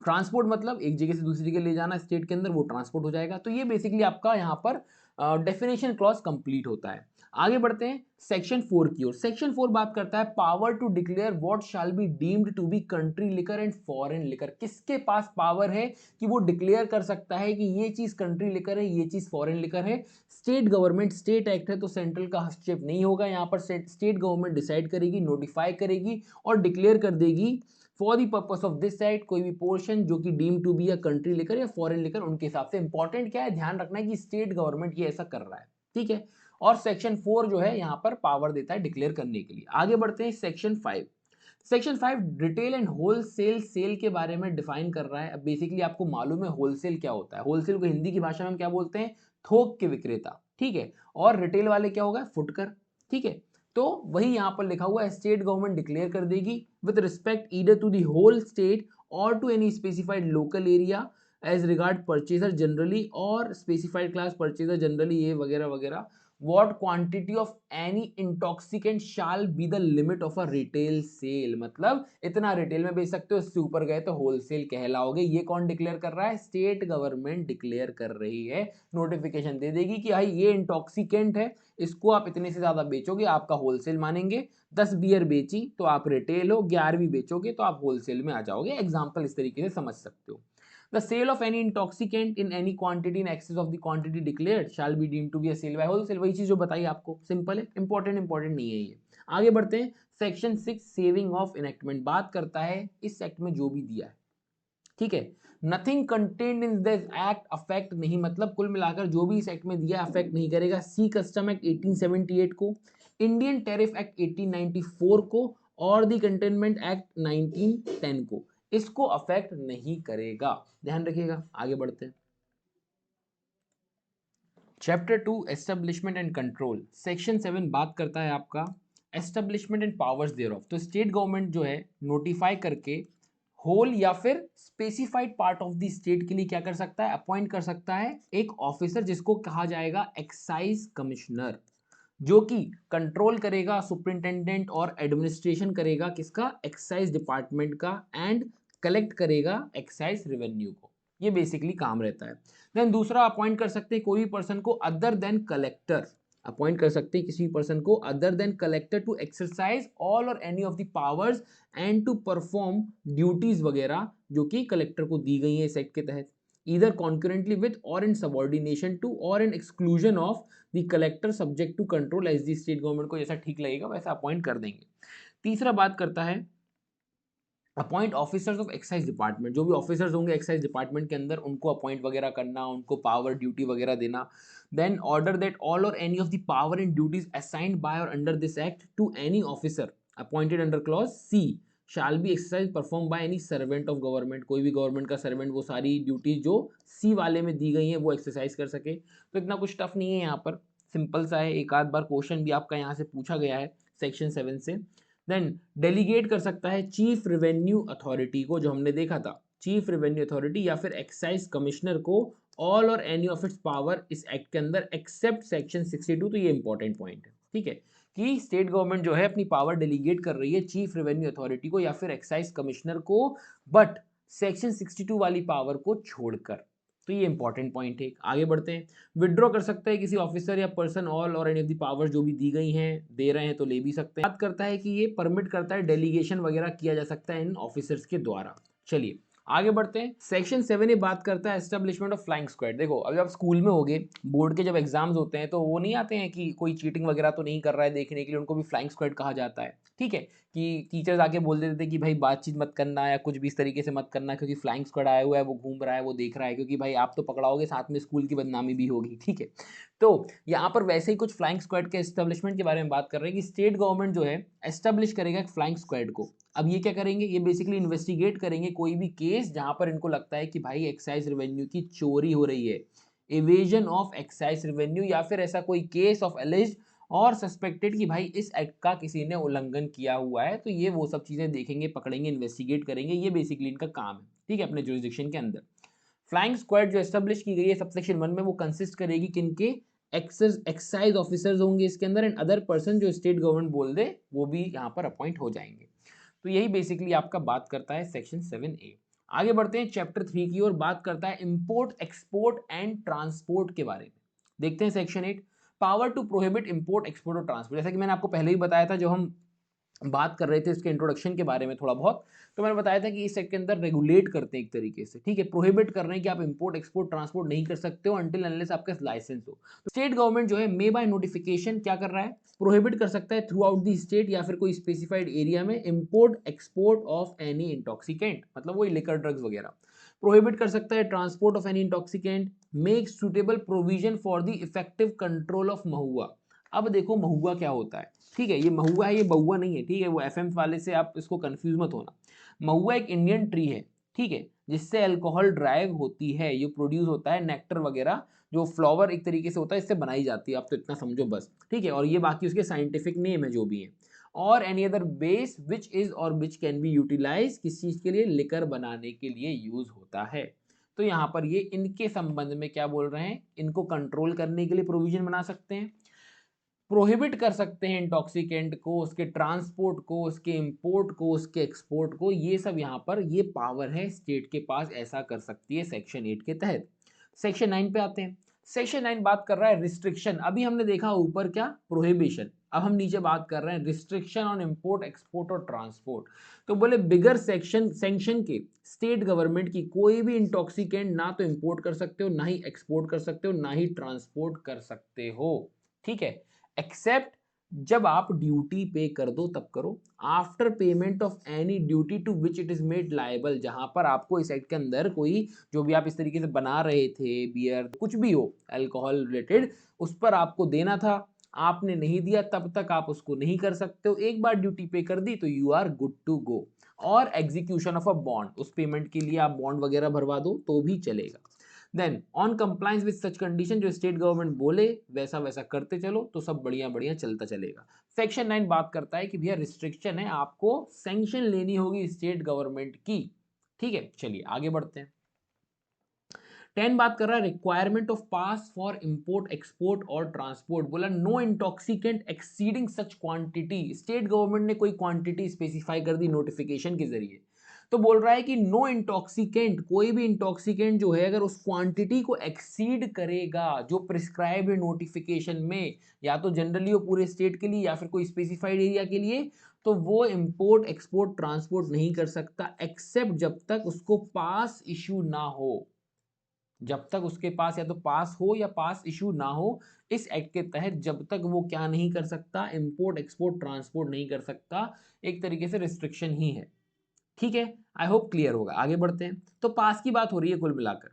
ट्रांसपोर्ट मतलब एक जगह से दूसरी जगह ले जाना स्टेट के अंदर, वो ट्रांसपोर्ट हो जाएगा। तो ये बेसिकली आपका यहाँ पर डेफिनेशन क्लॉज कंप्लीट होता है। आगे बढ़ते हैं सेक्शन 4 की ओर। सेक्शन 4 बात करता है power to declare what shall be deemed to be country liquor and foreign liquor. किसके पास पावर है कि वो डिक्लेयर कर सकता है कि ये चीज कंट्री लिकर है, ये चीज फॉरेन लिकर है? स्टेट गवर्नमेंट, स्टेट एक्ट है तो सेंट्रल का हस्तक्षेप नहीं होगा यहाँ पर। स्टेट गवर्नमेंट डिसाइड करेगी, नोटिफाई करेगी और डिक्लेयर कर देगी for the purpose of this act कोई भी पोर्शन जो कि डीम टू बी या कंट्री लेकर या फॉरेन लेकर, उनके हिसाब से। इंपॉर्टेंट क्या है, ध्यान रखना है कि स्टेट गवर्नमेंट ये ऐसा कर रहा है, ठीक है। और सेक्शन 4 जो है यहाँ पर पावर देता है डिक्लेयर करने के लिए। आगे बढ़ते हैं section 5। Section 5 retail and wholesale sale के बारे में डिफाइन कर रहा है। अब बेसिकली आपको मालूम है होलसेल क्या होता है। होलसेल को हिंदी की भाषा में हम क्या बोलते हैं? थोक के विक्रेता, ठीक है। और रिटेल वाले क्या होगा? फुटकर, ठीक है। तो वही यहां पर लिखा हुआ है स्टेट गवर्नमेंट डिक्लेयर कर देगी with respect either to the whole state और to any specified local area as regard purchaser generally और स्पेसिफाइड क्लास परचेजर जनरली, ये वगैरह वगैरह। what quantity of any intoxicant shall be the limit of a retail sale, मतलब इतना retail में बेच सकते हो, इससे ऊपर गए तो होलसेल कहलाओगे। ये कौन डिक्लेयर कर रहा है? स्टेट गवर्नमेंट डिक्लेयर कर रही है। नोटिफिकेशन दे देगी कि भाई ये इंटॉक्सिकेंट है, इसको आप इतने से ज्यादा बेचोगे आपका होलसेल मानेंगे। 10 बियर बेची तो आप रिटेल हो, 11वीं बेचोगे तो आप होलसेल में आ जाओगे। एग्जाम्पल इस तरीके से समझ सकते हो। The sale of any intoxicant in any quantity in excess of the quantity declared shall be deemed to be a sale by wholesale। वही चीज जो बताई आपको, सिंपल है, इंपॉर्टेंट नहीं है ये। आगे बढ़ते हैं सेक्शन 6 सेविंग ऑफ इनेक्टमेंट। बात करता है इस एक्ट में जो भी दिया है, ठीक है। Nothing contained in this act affect नहीं, मतलब कुल मिलाकर जो भी इस एक्ट में दिया अफेक्ट नहीं करेगा। सी कस्टम एक्ट 1878 को, इंडियन टैरिफ एक्ट 1894 को और दी कंटेनमेंट एक्ट 1910 को, इसको अफेक्ट नहीं करेगा, ध्यान रखिएगा। आगे बढ़ते हैं chapter 2 establishment and control. Section 7 बात करता है आपका establishment and powers there of. तो स्टेट गवर्नमेंट जो है नोटिफाई करके होल या फिर specified part of the state के लिए क्या कर सकता है? अपॉइंट कर सकता है एक ऑफिसर जिसको कहा जाएगा एक्साइज कमिश्नर, जो कि कंट्रोल करेगा, सुपरिंटेंडेंट और एडमिनिस्ट्रेशन करेगा किसका? एक्साइज डिपार्टमेंट का, एंड कलेक्ट करेगा एक्साइज रेवेन्यू को। ये बेसिकली काम रहता है। देन दूसरा अपॉइंट कर सकते हैं कोई भी पर्सन को अदर देन कलेक्टर, अपॉइंट कर सकते हैं किसी भी पर्सन को other than collector to exercise all और any of the powers and to perform duties वगैरह जो कि कलेक्टर को दी गई है इस एक्ट के तहत, either concurrently with or in subordination to or in exclusion of the collector subject to control as the state government को जैसा ठीक लगेगा वैसा अपॉइंट कर देंगे। तीसरा बात करता है appoint officers of excise department. जो भी ऑफिसर्स होंगे एक्साइज डिपार्टमेंट के अंदर उनको अपॉइंट वगैरह करना, उनको पावर ड्यूटी वगैरह देना। देन ऑर्डर दैट ऑल और any of the power and duties assigned by और under this act to any officer appointed under clause C shall be exercise perform by any servant of government. कोई भी government का servant वो सारी duties जो सी वाले में दी गई हैं वो एक्सरसाइज कर सके। तो इतना कुछ टफ नहीं है यहाँ पर, सिंपल सा है। एक आध बार क्वेश्चन भी आपका यहाँ से पूछा गया है सेक्शन 7 से। देन डेलीगेट कर सकता है चीफ रेवेन्यू अथॉरिटी को, जो हमने देखा था, चीफ रेवेन्यू अथॉरिटी या फिर एक्साइज कमिश्नर को ऑल और एनी ऑफ इट्स पावर इस एक्ट के अंदर एक्सेप्ट सेक्शन 62। तो ये इंपॉर्टेंट पॉइंट है, ठीक है, कि स्टेट गवर्नमेंट जो है अपनी पावर डेलीगेट कर रही है चीफ रेवेन्यू अथॉरिटी को या फिर एक्साइज कमिश्नर को, बट सेक्शन 62 वाली पावर को छोड़कर। तो ये इंपॉर्टेंट पॉइंट है। आगे बढ़ते हैं। विड्रॉ कर सकता है किसी ऑफिसर या पर्सन ऑल और एनी ऑफ द पावर जो भी दी गई हैं, दे रहे हैं तो ले भी सकते हैं। बात करता है कि ये परमिट करता है डेलीगेशन वगैरह किया जा सकता है इन ऑफिसर्स के द्वारा। चलिए आगे बढ़ते हैं। सेक्शन 7 ये बात करता है एस्टेब्लिशमेंट ऑफ फ्लाइंग स्क्वाड। देखो अब जब स्कूल में होगे, बोर्ड के जब एग्जाम्स होते हैं तो वो नहीं आते हैं कि कोई चीटिंग वगैरह तो नहीं कर रहा है देखने के लिए, उनको भी फ्लाइंग स्क्वाड कहा जाता है, ठीक है। कि टीचर्स आके बोल देते थे कि भाई बातचीत मत करना या कुछ भी इस तरीके से मत करना क्योंकि फ्लाइंग स्क्वाड आया हुआ है, वो घूम रहा है, वो देख रहा है, क्योंकि भाई आप तो पकड़ाओगे साथ में स्कूल की बदनामी भी होगी, ठीक है। तो यहाँ पर वैसे ही कुछ फ्लाइंग स्क्वाड के एस्टेब्लिशमेंट के बारे में बात कर रहे हैं कि स्टेट गवर्नमेंट जो है एस्टेब्लिश करेगा एक फ्लाइंग स्क्वाड को। अब ये क्या करेंगे? ये बेसिकली इन्वेस्टिगेट करेंगे कोई भी केस जहां पर इनको लगता है कि भाई एक्साइज रेवेन्यू की चोरी हो रही है, एवेजन ऑफ एक्साइज रेवेन्यू, या फिर ऐसा कोई केस ऑफ एलिज्ड और सस्पेक्टेड कि भाई इस एक्ट का किसी ने उल्लंघन किया हुआ है। तो ये वो सब चीजें देखेंगे, पकड़ेंगे, इन्वेस्टिगेट करेंगे। ये बेसिकली इनका काम है, ठीक है, अपने जुरिसडिक्शन के अंदर। फ्लाइंग स्क्वाड जो एस्टेब्लिश की गई है सबसेक्शन 1 में, वो कंसिस्ट करेगी किनके? एक्साइज ऑफिसर्स होंगे इसके अंदर, एंड अदर पर्सन जो स्टेट गवर्नमेंट बोल दे वो भी यहाँ पर अपॉइंट हो जाएंगे। तो यही बेसिकली आपका बात करता है सेक्शन 7A। आगे बढ़ते हैं चैप्टर 3 की ओर, बात करता है इंपोर्ट एक्सपोर्ट एंड ट्रांसपोर्ट के बारे में। देखते हैं section 8, power to prohibit import export और ट्रांसपोर्ट। जैसा कि मैंने आपको पहले ही बताया था, जो हम बात कर रहे थे इसके इंट्रोडक्शन के बारे में थोड़ा बहुत, तो मैंने बताया था कि इस सेक्ट के अंदर रेगुलेट करते हैं एक तरीके से, ठीक है, प्रोहिबिट कर रहे हैं कि आप इंपोर्ट एक्सपोर्ट ट्रांसपोर्ट नहीं कर सकते हो अंटिल अनलेस आपका लाइसेंस हो। तो स्टेट गवर्नमेंट जो है मे बाय नोटिफिकेशन क्या कर रहा है, प्रोहिबिट कर सकता है थ्रू आउट दी स्टेट या फिर कोई स्पेसिफाइड एरिया में import export of any intoxicant, मतलब वही लिकर ड्रग्स वगैरह। प्रोहिबिट कर सकता है transport of any intoxicant, make suitable provision for the effective control of महुआ। अब देखो महुआ क्या होता है, ठीक है, ये महुआ है, ये बहुआ नहीं है, ठीक है, वो एफएम वाले से आप इसको कंफ्यूज मत होना। महुआ एक इंडियन ट्री है, ठीक है, जिससे अल्कोहल ड्राइव होती है, ये प्रोड्यूस होता है, नेक्टर वगैरह जो फ्लावर एक तरीके से होता है इससे बनाई जाती है, आप तो इतना समझो बस, ठीक है, और ये बाकी उसके साइंटिफिक नेम है जो भी है। और any other base which is और विच कैन बी यूटिलाइज, किस चीज के लिए, लिकर बनाने के लिए यूज होता है। तो यहाँ पर ये इनके संबंध में क्या बोल रहे हैं, इनको कंट्रोल करने के लिए प्रोविजन बना सकते हैं, प्रोहिबिट कर सकते हैं इंटॉक्सिकेंट को, उसके ट्रांसपोर्ट को, उसके इंपोर्ट को, उसके एक्सपोर्ट को, ये सब यहाँ पर ये पावर है स्टेट के पास, ऐसा कर सकती है सेक्शन 8 के तहत। सेक्शन 9 पे आते हैं। सेक्शन 9 बात कर रहा है रिस्ट्रिक्शन। अभी हमने देखा ऊपर क्या, प्रोहिबिशन, अब हम नीचे बात कर रहे हैं रिस्ट्रिक्शन ऑन इंपोर्ट एक्सपोर्ट और ट्रांसपोर्ट। तो बोले बिगर सेक्शन सैंक्शन के स्टेट गवर्नमेंट की कोई भी इंटॉक्सिकेंट ना तो इंपोर्ट कर सकते हो, ना ही एक्सपोर्ट कर सकते हो, ना ही ट्रांसपोर्ट कर सकते हो, ठीक है, एक्सेप्ट जब आप ड्यूटी पे कर दो तब करो, after payment of any duty to which it is made liable. जहां पर आपको इस एक्ट के अंदर कोई जो भी आप इस तरीके से बना रहे थे, बियर कुछ भी हो अल्कोहल रिलेटेड, उस पर आपको देना था, आपने नहीं दिया, तब तक आप उसको नहीं कर सकते हो। एक बार ड्यूटी पे कर दी तो you are good to go. और एग्जीक्यूशन ऑफ अ बॉन्ड, उस पेमेंट के लिए आप बॉन्ड वगैरह भरवा दो तो भी चलेगा। Then on compliance with such condition, जो स्टेट गवर्नमेंट बोले वैसा वैसा करते चलो तो सब बढ़िया बढ़िया चलता चलेगा। सेक्शन 9 बात करता है कि भैया रिस्ट्रिक्शन है, आपको सैंक्शन लेनी होगी स्टेट गवर्नमेंट की, ठीक है। चलिए आगे बढ़ते हैं। 10 बात कर रहा है requirement of pass for import export और ट्रांसपोर्ट। बोला नो इंटॉक्सिकेंट एक्सीडिंग सच क्वांटिटी, स्टेट गवर्नमेंट ने कोई क्वांटिटी स्पेसिफाई कर दी नोटिफिकेशन के जरिए, तो बोल रहा है कि नो इंटॉक्सिकेंट, कोई भी इंटॉक्सिकेंट जो है अगर उस क्वांटिटी को एक्सीड करेगा जो प्रिस्क्राइब्ड है नोटिफिकेशन में, या तो जनरली वो पूरे स्टेट के लिए या फिर कोई स्पेसिफाइड एरिया के लिए, तो वो इंपोर्ट एक्सपोर्ट ट्रांसपोर्ट नहीं कर सकता, एक्सेप्ट जब तक उसको पास इशू ना हो, जब तक उसके पास या तो पास हो या पास इशू ना हो, इस एक्ट के तहत जब तक वो क्या नहीं कर सकता, इंपोर्ट एक्सपोर्ट ट्रांसपोर्ट नहीं कर सकता, एक तरीके से रिस्ट्रिक्शन ही है, ठीक है। आई होप क्लियर होगा। आगे बढ़ते हैं। तो पास की बात हो रही है कुल मिलाकर।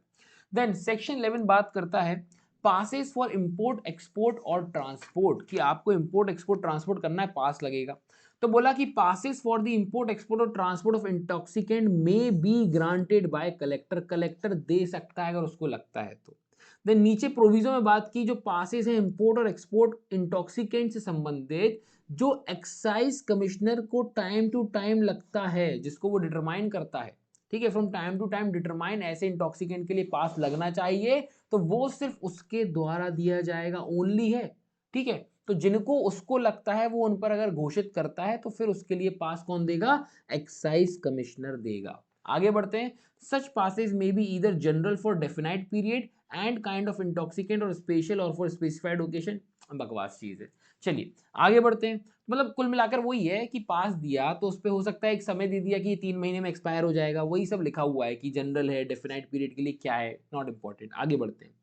देन सेक्शन 11 बात करता है पासेस फॉर इंपोर्ट एक्सपोर्ट और ट्रांसपोर्ट, कि आपको इंपोर्ट एक्सपोर्ट ट्रांसपोर्ट करना है, पास लगेगा। तो बोला कि passes for the import export और transport of intoxicant may be granted by collector, collector दे सकता है अगर उसको लगता है तो। देन नीचे प्रोविजन में बात की, जो पासेस है इंपोर्ट और एक्सपोर्ट इंटॉक्सिकेंट से संबंधित, जो एक्साइज कमिश्नर को टाइम टू टाइम लगता है, जिसको वो डिटरमाइन करता है, ठीक है, from time to time determine ऐसे इंटॉक्सिकेंट के लिए पास लगना चाहिए, तो वो सिर्फ उसके द्वारा दिया जाएगा, ओनली है, ठीक है। तो जिनको उसको लगता है वो उन पर अगर घोषित करता है तो फिर उसके लिए पास कौन देगा, एक्साइज कमिश्नर देगा। आगे बढ़ते हैं। Such passes may be either general for definite period and kind of intoxicant और स्पेशल और फॉर स्पेसिफाइड ओकेशन, बकवास चीज है। चलिए आगे बढ़ते हैं। मतलब कुल मिलाकर वही है कि पास दिया तो उस पर हो सकता है एक समय दे दिया कि ये 3 महीने में एक्सपायर हो जाएगा, वही सब लिखा हुआ है कि जनरल है, डेफिनाइट पीरियड के लिए क्या है, नॉट इंपॉर्टेंट। आगे बढ़ते हैं।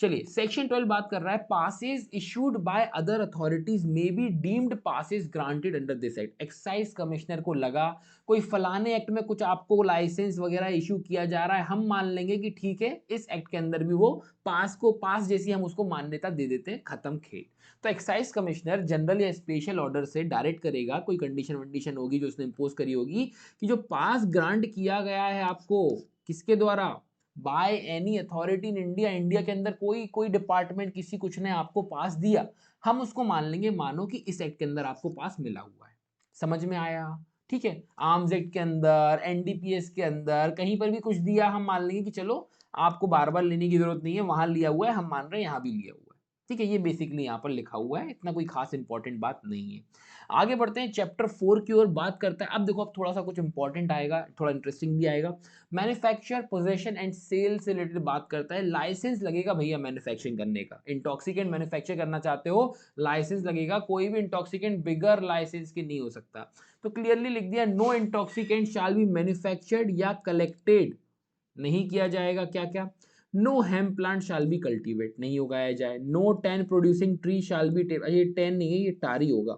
चलिए सेक्शन 12 बात कर रहा है passes issued by other authorities may be deemed passes granted under this act. Excise commissioner को लगा कोई फलाने एक्ट में कुछ आपको लाइसेंस वगैरह इशू किया जा रहा है, हम मान लेंगे कि ठीक है इस एक्ट के अंदर भी वो पास को पास जैसी हम उसको मान्यता दे देते हैं, खत्म खेल। तो एक्साइज कमिश्नर जनरल या स्पेशल ऑर्डर से डायरेक्ट करेगा, कोई कंडीशन वंडीशन होगी जो उसने इंपोज करी होगी, कि जो पास ग्रांट किया गया है आपको, किसके द्वारा, by any authority in India, India के अंदर कोई कोई डिपार्टमेंट किसी कुछ ने आपको पास दिया, हम उसको मान लेंगे, मानो कि इस एक्ट के अंदर आपको पास मिला हुआ है। समझ में आया, ठीक है। आर्म्स एक्ट के अंदर, एनडीपीएस के अंदर कहीं पर भी कुछ दिया, हम मान लेंगे कि चलो आपको बार बार लेने की जरूरत नहीं है, वहां लिया हुआ है, हम मान रहे हैं यहां भी लिया हुआ है। ठीक है, ये बेसिकली यहाँ पर लिखा हुआ है, इतना कोई खास इंपॉर्टेंट बात नहीं है। आगे बढ़ते हैं, चैप्टर 4 की ओर बात करता है। अब देखो, अब थोड़ा सा कुछ इंपॉर्टेंट आएगा, थोड़ा इंटरेस्टिंग भी आएगा। मैन्युफैक्चर, पोजेशन एंड सेल से रिलेटेड बात करता है। लाइसेंस लगेगा भैया मैन्युफैक्चरिंग करने का, इंटॉक्सिकेंट मैन्युफैक्चर करना चाहते हो, लाइसेंस लगेगा। कोई भी इंटॉक्सिकेंट बिगर लाइसेंस की नहीं हो सकता। तो क्लियरली लिख दिया, no intoxicant shall be manufactured या कलेक्टेड, नहीं किया जाएगा। क्या क्या, no hemp plant shall be cultivate, नहीं उगाया जाए। No ten producing tree shall be, ये टेन नहीं है, ये टारी होगा,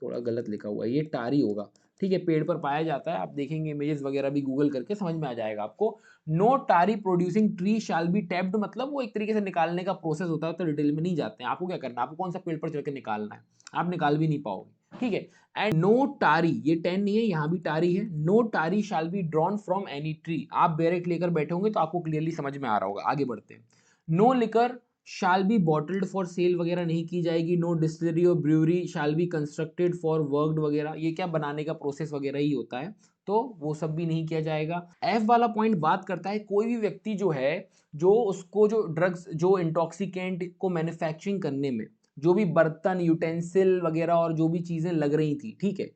थोड़ा गलत लिखा हुआ है, ये टारी होगा। ठीक है, पेड़ पर पाया जाता है, आप देखेंगे इमेजेस वगैरह भी गूगल करके समझ में आ जाएगा आपको। No tari producing tree shall be tapped, मतलब वो एक तरीके से निकालने का प्रोसेस होता है, तो डिटेल में नहीं जाते हैं। आपको क्या करना है, आपको कौन सा पेड़ पर चढ़ के निकालना है, आप निकाल भी नहीं पाओगे। ठीक है, एंड नो टारी, ये 10 नहीं है, यहां भी टारी है। No tari shall be drawn from any tree, आप बेरेट लेकर बैठे होंगे तो आपको क्लियरली समझ में आ रहा होगा। आगे बढ़ते हैं, no liquor shall be bottled for sale वगैरह नहीं की जाएगी। नो डिस्टिलरी और brewery shall be constructed for worked वगैरह, ये क्या बनाने का प्रोसेस वगैरह ही होता है, तो वो सब भी नहीं किया जाएगा। एफ वाला पॉइंट बात करता है, कोई भी व्यक्ति जो है, जो उसको जो ड्रग्स, जो इंटॉक्सिकेंट को मैन्युफैक्चरिंग करने में जो भी बर्तन, यूटेंसिल वगैरह और जो भी चीजें लग रही थी, ठीक है,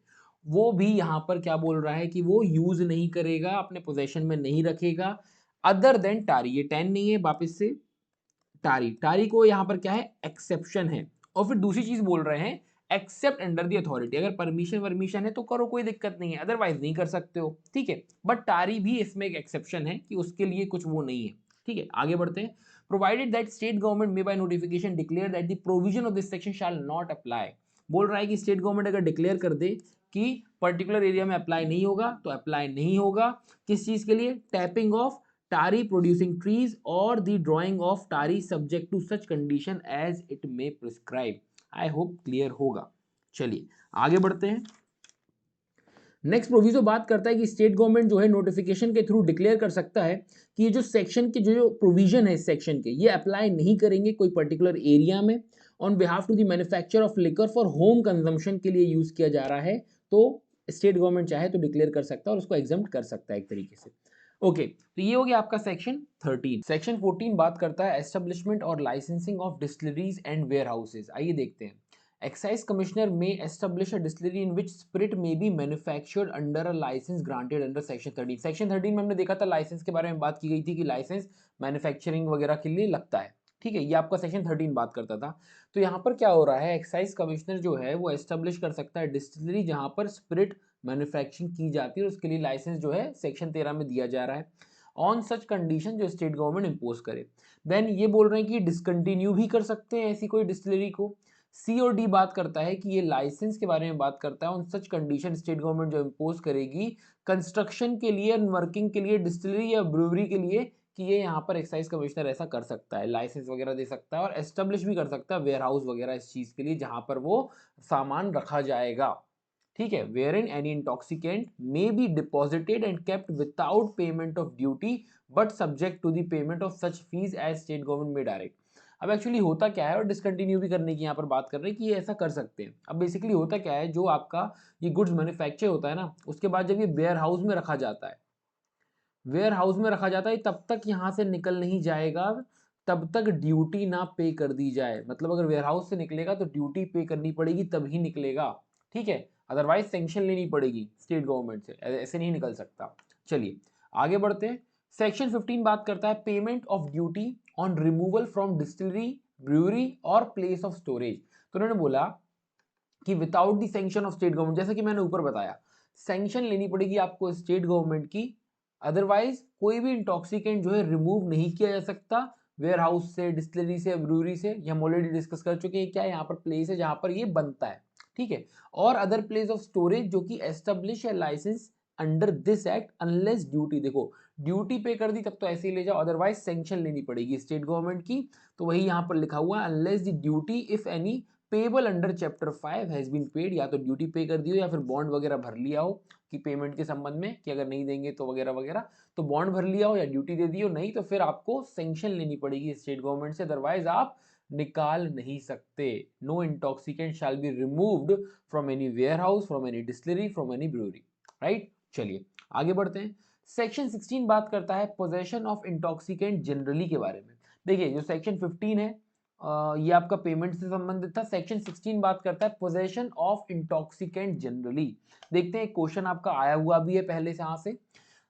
वो भी यहां पर क्या बोल रहा है कि वो यूज नहीं करेगा, अपने पोजेशन में नहीं रखेगा, अदर देन टारी। ये 10 नहीं है, वापिस से टारी, टारी को यहां पर क्या है, एक्सेप्शन है। और फिर दूसरी चीज बोल रहे हैं, एक्सेप्ट अंडर दी अथॉरिटी, अगर परमिशन वर्मिशन है तो करो, कोई दिक्कत नहीं है, अदरवाइज नहीं कर सकते हो। ठीक है, बट टारी भी इसमें एक एक्सेप्शन है कि उसके लिए कुछ वो नहीं है। ठीक है, आगे बढ़ते हैं, provided that state government may by notification declare that the provision of this section shall not apply. बोल रहा है कि स्टेट गवर्नमेंट अगर डिक्लेयर कर दे कि पर्टिकुलर एरिया में अप्लाई नहीं होगा तो अप्लाई नहीं होगा। किस चीज के लिए, tapping of tari producing trees और the drawing of tari subject to such condition as it may prescribe. I hope clear होगा। चलिए आगे बढ़ते हैं। नेक्स्ट प्रोविजो बात करता है कि स्टेट गवर्नमेंट जो है नोटिफिकेशन के थ्रू डिक्लेयर कर सकता है कि ये जो सेक्शन के जो प्रोविजन है इस सेक्शन के, ये अप्लाई नहीं करेंगे कोई पर्टिकुलर एरिया में, on behalf to the manufacture of liquor for home consumption के लिए यूज किया जा रहा है, तो स्टेट गवर्नमेंट चाहे तो डिक्लेयर कर सकता है और उसको एग्जम्प्ट कर सकता है एक तरीके से। ओके, तो ये हो गया आपका सेक्शन 13। सेक्शन 14 बात करता है एस्टेब्लिशमेंट और licensing of distilleries and warehouses. आइए देखते हैं, Excise Commissioner may establish a distillery in which spirit may be manufactured under a license granted under Section 13। Section 13 में हमने देखा था, लाइसेंस के बारे में बात की गई थी कि लाइसेंस मैन्युफैक्चरिंग वगैरह के लिए लगता है। ठीक है, ये आपका सेक्शन 13 बात करता था। तो यहाँ पर क्या हो रहा है, एक्साइज कमिश्नर जो है वो एस्टेब्लिश कर सकता है डिस्टिलरी जहाँ पर स्पिरिट मैन्युफैक्चरिंग की जाती है, और उसके लिए लाइसेंस जो है सेक्शन 13 में दिया जा रहा है, ऑन सच कंडीशन जो स्टेट गवर्नमेंट इंपोज करे। देन ये बोल रहे हैं कि डिसकंटिन्यू भी कर सकते हैं ऐसी कोई डिस्टिलरी को। सी और डी बात करता है कि ये लाइसेंस के बारे में बात करता है, on such condition state government जो इम्पोज करेगी कंस्ट्रक्शन के लिए, वर्किंग के लिए, डिस्टिलरी या ब्रूवरी के लिए, कि ये यहाँ पर एक्साइज कमिश्नर ऐसा कर सकता है, लाइसेंस वगैरह दे सकता है और एस्टेब्लिश भी कर सकता है वेयर हाउस वगैरह इस चीज के लिए जहां पर वो सामान रखा जाएगा। ठीक है, wherein any intoxicant may be deposited and kept without payment of duty but subject to the payment of such fees as state government may direct. अब एक्चुअली होता क्या है, और डिसकंटिन्यू भी करने की यहाँ पर बात कर रहे हैं कि ये ऐसा कर सकते हैं। अब बेसिकली होता क्या है, जो आपका ये गुड्स मैन्युफैक्चर होता है ना, उसके बाद जब ये वेयर हाउस में रखा जाता है, वेयर हाउस में रखा जाता है, तब तक यहाँ से निकल नहीं जाएगा तब तक ड्यूटी ना पे कर दी जाए। मतलब अगर वेयर हाउस से निकलेगा तो ड्यूटी पे करनी पड़ेगी तब ही निकलेगा। ठीक है, अदरवाइज सेंक्शन लेनी पड़ेगी स्टेट गवर्नमेंट से, ऐसे नहीं निकल सकता। चलिए आगे बढ़ते हैं। सेक्शन 15 बात करता है payment of duty on removal from distillery, brewery और प्लेस ऑफ स्टोरेज। तो उन्होंने बोला कि without the sanction of state government, जैसा कि मैंने ऊपर बताया, सैंक्शन लेनी पड़ेगी आपको स्टेट गवर्नमेंट की, अदरवाइज कोई भी इंटॉक्सिकेंट जो है रिमूव नहीं किया जा सकता वेयर हाउस से, डिस्टिलरी से, ब्रूअरी से। ये हम ऑलरेडी डिस्कस कर चुके हैं, क्या यहाँ पर प्लेस है जहां पर ये बनता है। ठीक है, और अदर प्लेस ऑफ स्टोरेज जो कि एस्टेब्लिश है license under this act unless duty. देखो, ड्यूटी पे कर दी तब तो ऐसे ही ले जाओ, अदरवाइज सैंक्शन लेनी पड़ेगी स्टेट गवर्नमेंट की। तो वही यहाँ पर लिखा हुआ है, unless the duty if any payable under chapter 5 has been paid, या तो ड्यूटी पे कर दी हो या फिर बॉन्ड वगैरह भर लिया हो कि पेमेंट के संबंध में, कि अगर नहीं देंगे तो वगैरह वगैरह, तो बॉन्ड भर लिया हो या ड्यूटी दे दी हो, नहीं तो फिर आपको सैंक्शन लेनी पड़ेगी स्टेट गवर्नमेंट से, अदरवाइज आप निकाल नहीं सकते। No intoxicant shall be removed from any warehouse, from any distillery, from any brewery. Right, चलिए आगे बढ़ते हैं। सेक्शन 16 बात करता है पोजेशन ऑफ इंटॉक्सिकेंट जनरली के बारे में। देखिए जो सेक्शन 15 है ये आपका पेमेंट से संबंधित था। सेक्शन 16 बात करता है पोजेशन ऑफ इंटॉक्सिकेंट जनरली। देखते हैं क्वेश्चन आपका आया हुआ भी है पहले से यहाँ से।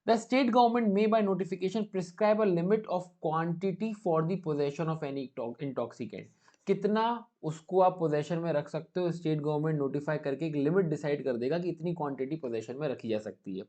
The state government may by notification prescribe a limit of quantity for the possession of any intoxicant. कितना उसको आप पोजेशन में रख सकते हो, स्टेट गवर्नमेंट नोटिफाई करके एक लिमिट डिसाइड कर देगा कि इतनी क्वांटिटी पोजेशन में रखी जा सकती है।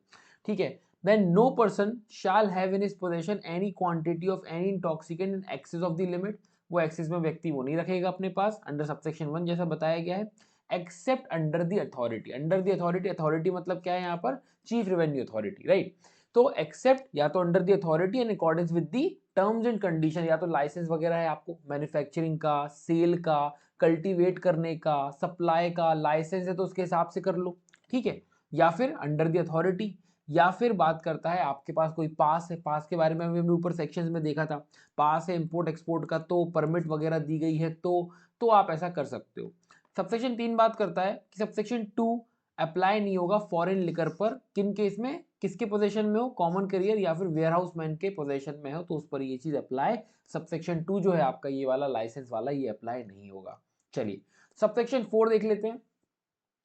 ठीक है, then no person shall have in his possession any quantity of any intoxicant in excess of the limit. वो एक्सेस में व्यक्ति वो नहीं रखेगा अपने पास अंडर सबसेक्शन 1 जैसा बताया गया है, accept under the authority. Under the authority, authority मतलब क्या है यहाँ पर, चीफ रेवेन्यू अथॉरिटी, राइट। तो एक्सेप्ट या तो under the authority in accordance with the terms and condition, या तो लाइसेंस वगैरह है आपको मैन्युफैक्चरिंग का, सेल का, कल्टीवेट करने का, सप्लाई का लाइसेंस है तो उसके हिसाब से कर लो। ठीक है, या फिर अंडर द अथॉरिटी, या फिर बात करता है आपके पास कोई पास है, पास के बारे में हमने ऊपर सेक्शंस में देखा था, पास है इंपोर्ट एक्सपोर्ट का, तो परमिट वगैरह दी गई है तो आप ऐसा कर सकते हो। सबसेक्शन 3 बात करता है कि सबसेक्शन 2 अप्लाई नहीं होगा फॉरेन लिकर पर, किन केस में, किसके पोजीशन में हो, कॉमन करियर या फिर वेयर हाउस मैन के पोजीशन में हो तो उस पर ये चीज अप्लाई। सबसेक्शन 2 जो है आपका ये वाला लाइसेंस वाला, ये अप्लाई नहीं होगा। चलिए सबसेक्शन 4 देख लेते हैं।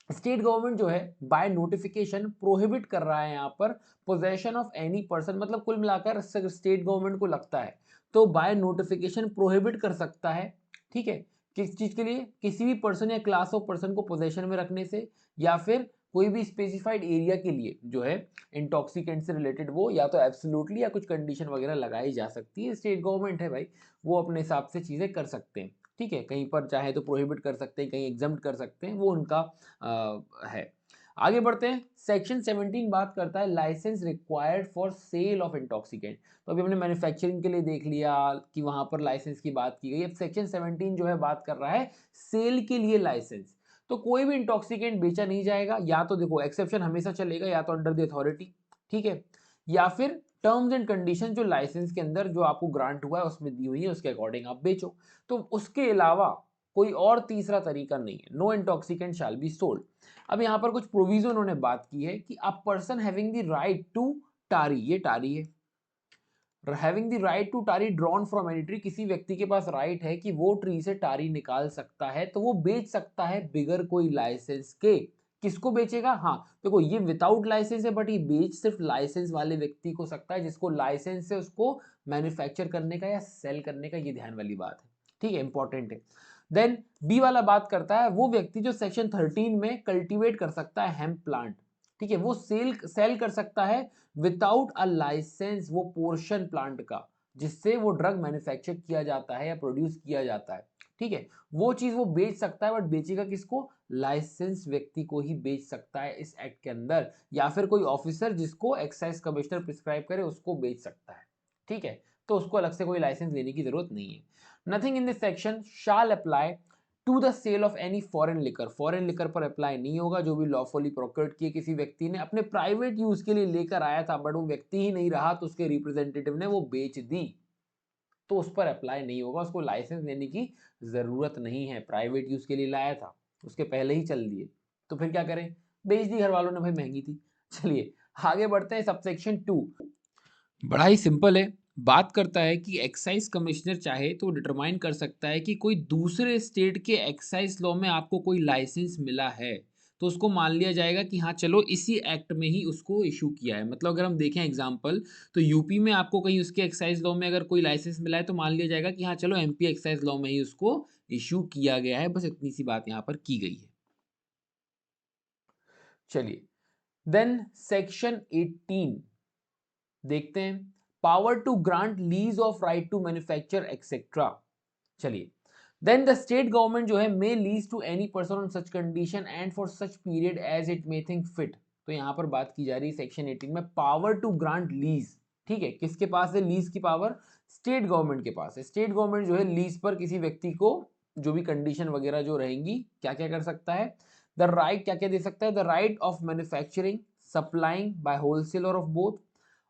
स्टेट गवर्नमेंट जो है बाय नोटिफिकेशन प्रोहिबिट कर रहा है यहाँ पर पोजेशन ऑफ एनी पर्सन, मतलब कुल मिलाकर स्टेट गवर्नमेंट को लगता है तो बाय नोटिफिकेशन प्रोहिबिट कर सकता है। ठीक है, किस चीज के लिए, किसी भी पर्सन या क्लास ऑफ पर्सन को पोजेशन में रखने से, या फिर कोई भी स्पेसिफाइड एरिया के लिए जो है इंटॉक्सिकेंट से रिलेटेड, वो या तो एब्सोल्युटली या कुछ कंडीशन वगैरह लगाई जा सकती है। स्टेट गवर्नमेंट है भाई, वो अपने हिसाब से चीजें कर सकते हैं। ठीक है, कहीं पर चाहे तो प्रोहिबिट कर सकते हैं, कहीं एग्जम्प्ट कर सकते हैं, वो उनका है। आगे बढ़ते हैं, सेक्शन 17 बात करता है license required for sale of intoxicant. तो अभी हमने मैन्युफैक्चरिंग के लिए देख लिया कि वहां पर लाइसेंस की बात की गई। अब सेक्शन 17 जो है बात कर रहा है सेल के लिए लाइसेंस। तो कोई भी इंटॉक्सिकेंट बेचा नहीं जाएगा, या तो देखो एक्सेप्शन हमेशा चलेगा, या तो अंडर द अथॉरिटी, ठीक है, या फिर टर्म्स एंड कंडीशन जो लाइसेंस के अंदर जो आपको ग्रांट हुआ है उसमें दी हुई है उसके अकॉर्डिंग आप बेचो। तो उसके अलावा कोई और तीसरा तरीका नहीं है। No intoxicant shall be sold. अब यहाँ पर कुछ प्रोविजन उन्होंने बात की है कि a person having the right to tari, ये टारी है, having the right to tari drawn from any tree, किसी व्यक्ति के पास राइट है कि वो ट्री से टारी निकाल सकता है तो वो बेच सकता है बिगर कोई लाइसेंस के। किसको बेचेगा, हाँ देखो ये विदाउट लाइसेंस है बट ये बेच सिर्फ लाइसेंस वाले व्यक्ति को सकता है जिसको लाइसेंस है उसको मैन्युफैक्चर करने का या सेल करने का, ये ध्यान वाली बात है। ठीक है, इंपॉर्टेंट है। देन बी वाला बात करता है वो व्यक्ति जो सेक्शन 13 में कल्टीवेट कर सकता है हेम्प प्लांट। ठीक है, वो सेल कर सकता है विदाउट अ लाइसेंस वो पोर्शन प्लांट का जिससे वो ड्रग मैन्युफैक्चर किया जाता है या प्रोड्यूस किया जाता है। ठीक है, वो चीज वो बेच सकता है बट बेचेगा किसको, लाइसेंस व्यक्ति को ही बेच सकता है इस एक्ट के अंदर, या फिर कोई ऑफिसर जिसको एक्साइज कमिश्नर प्रिस्क्राइब करे उसको बेच सकता है। ठीक है, तो उसको अलग से कोई लाइसेंस लेने की जरूरत नहीं है। Nothing in this section shall apply to the sale of any foreign liquor, foreign liquor पर अप्लाई नहीं होगा। जो भी लॉफुली प्रोक्योर्ड किए किसी व्यक्ति ने अपने प्राइवेट यूज के लिए लेकर आया था बट वो व्यक्ति ही नहीं रहा तो उसके रिप्रेजेंटेटिव ने वो बेच दी तो उस पर अप्लाई नहीं होगा, उसको लाइसेंस लेने की जरूरत नहीं है। प्राइवेट यूज के लिए लाया था, उसके पहले ही चल दिए तो फिर क्या करें, बेच दी घर वालों ने भाई, महंगी थी। चलिए आगे बढ़ते हैं, सबसेक्शन 2 बड़ा ही सिंपल है। बात करता है कि एक्साइज कमिश्नर चाहे तो डिटरमाइन कर सकता है कि कोई दूसरे स्टेट के एक्साइज लॉ में आपको कोई लाइसेंस मिला है तो उसको मान लिया जाएगा कि हाँ चलो इसी एक्ट में ही उसको इशू किया है। मतलब अगर हम देखें एग्जांपल, तो यूपी में आपको कहीं उसके एक्साइज लॉ में अगर कोई लाइसेंस मिला है तो मान लिया जाएगा कि हाँ चलो एमपी एक्साइज लॉ में ही उसको इशू किया गया है। बस इतनी सी बात यहाँ पर की गई है। चलिए देन सेक्शन 18 देखते हैं, power to grant lease of right to manufacture etcetera. चलिए, देन द स्टेट गवर्नमेंट जो है may lease to any person on such condition and for such period as it may think fit. तो यहां पर बात की जा रही है सेक्शन 18 में पावर टू ग्रांट लीज। ठीक है, किसके पास है लीज की पावर, स्टेट गवर्नमेंट के पास है। स्टेट गवर्नमेंट जो है लीज पर किसी व्यक्ति को जो भी कंडीशन वगैरह जो रहेंगी क्या क्या कर सकता है, द राइट क्या क्या दे सकता है, the right of manufacturing, supplying by wholesale और of both,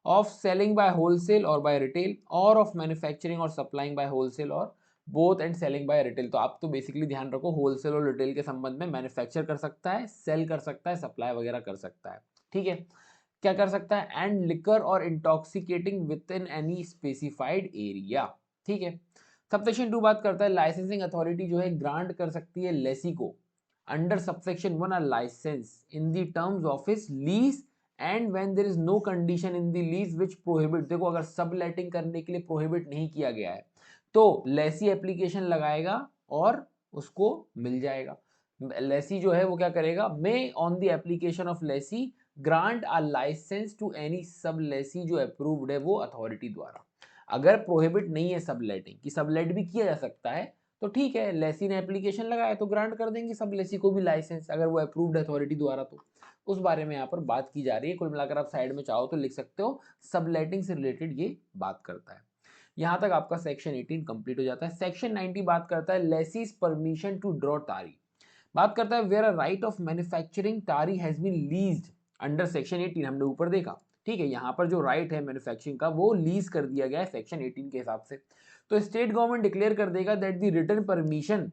of selling by wholesale or by retail, or of manufacturing और supplying by wholesale और both and selling by retail। तो आप तो बेसिकली ध्यान रखो होलसेल और रिटेल के संबंध में मैन्युफैक्चर कर सकता है, सेल कर सकता है, सप्लाई वगैरह कर सकता है। ठीक है, क्या कर सकता है, एंड लिकर और intoxicating with in any specified area. ठीक है, सबसेक्शन 2 बात करता है लाइसेंसिंग अथॉरिटी जो है ग्रांट कर सकती है लेसी को under subsection 1 a license in the terms of his lease and when there is no condition in the lease which prohibit, देखो अगर सब लेटिंग करने के लिए प्रोहिबिट नहीं किया गया है तो लेसी एप्लीकेशन लगाएगा और उसको मिल जाएगा। लेसी जो है वो क्या करेगा, may on the application of lessee grant a licence to any sub lessee जो अप्रूव्ड है वो अथॉरिटी द्वारा। अगर प्रोहिबिट नहीं है सबलेटिंग की, सबलेट भी किया जा सकता है तो ठीक है, लेसी ने एप्लीकेशन लगाया तो ग्रांट कर देंगे सब लेसी को भी लाइसेंस, अगर वो अप्रूव्ड अथॉरिटी द्वारा। तो उस बारे में यहाँ पर बात की जा रही है। कुल मिलाकर आप साइड में चाहो तो लिख सकते हो, सबलेटिंग से रिलेटेड ये बात करता है। यहाँ तक आपका सेक्शन 18 कंप्लीट हो जाता है। सेक्शन 90 बात करता है लेसीज परमिशन टू ड्रॉ टारी। बात करता है where a right of manufacturing tari has been leased under section 18, हमने ऊपर देखा, ठीक है। यहाँ पर जो राइट है मैन्युफैक्चरिंग का वो लीज कर दिया गया है सेक्शन 18 के हिसाब से। तो स्टेट गवर्नमेंट डिक्लेयर कर देगा that the written permission,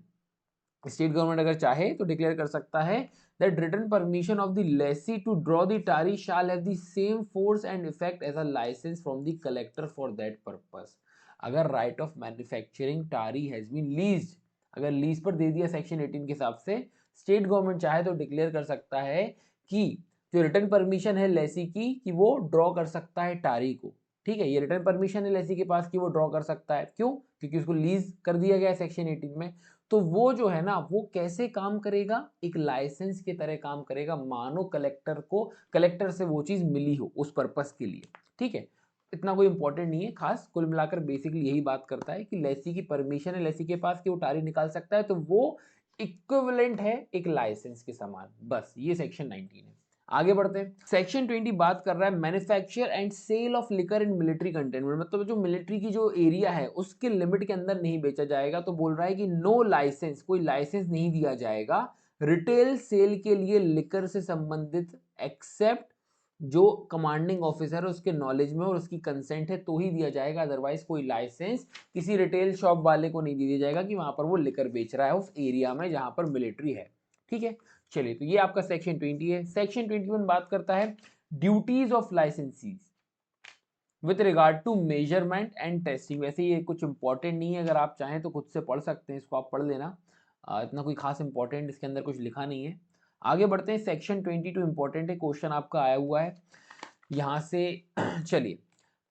state government अगर चाहे तो डिक्लेयर कर सकता है that written permission of the lessee to draw the tari shall have the same force and effect as a licence from the collector for that purpose. अगर right of manufacturing tari has been leased, अगर lease पर दे दिया section 18 के हिसाब से, state government चाहे तो डिक्लेयर कर सकता है कि जो रिटर्न परमिशन है लेसी की कि वो ड्रॉ कर सकता है टारी को, ठीक है। ये रिटर्न परमिशन है लेसी के पास कि वो ड्रॉ कर सकता है, क्यों, क्योंकि उसको लीज कर दिया गया है सेक्शन 18 में। तो वो जो है ना वो कैसे काम करेगा, एक लाइसेंस की तरह काम करेगा, मानो कलेक्टर को, कलेक्टर से वो चीज मिली हो उस पर्पस के लिए, ठीक है। इतना कोई इंपॉर्टेंट नहीं है खास, कुल मिलाकर बेसिकली यही बात करता है कि लेसी की परमिशन है लेसी के पास कि वो टारी निकाल सकता है, तो वो इक्विवेलेंट है एक लाइसेंस के समान, बस ये सेक्शन 19 है। आगे बढ़ते हैं, सेक्शन 20 बात कर रहा है manufacture and sale of liquor in military containment, मतलब जो मिलिट्री की जो एरिया है उसके लिमिट के अंदर नहीं बेचा जाएगा। तो बोल रहा है कि नो लाइसेंस, कोई लाइसेंस नहीं दिया जाएगा रिटेल सेल के लिए लिकर से संबंधित, एक्सेप्ट जो कमांडिंग ऑफिसर है उसके नॉलेज में और उसकी कंसेंट है तो ही दिया जाएगा, अदरवाइज कोई लाइसेंस किसी रिटेल शॉप वाले को नहीं दिया जाएगा कि वहां पर वो लिकर बेच रहा है उस एरिया में जहां पर मिलिट्री है, ठीक है। चलिए, तो ये आपका सेक्शन 20 है। सेक्शन 21 बात करता है duties of licensees with regard to measurement and testing. वैसे ये कुछ इंपॉर्टेंट नहीं है, अगर आप चाहें तो खुद से पढ़ सकते हैं, इसको आप पढ़ लेना, इतना कोई खास इंपॉर्टेंट इसके अंदर कुछ लिखा नहीं है। आगे बढ़ते हैं, सेक्शन 22 इंपॉर्टेंट है, क्वेश्चन आपका आया हुआ है यहाँ से। चलिए,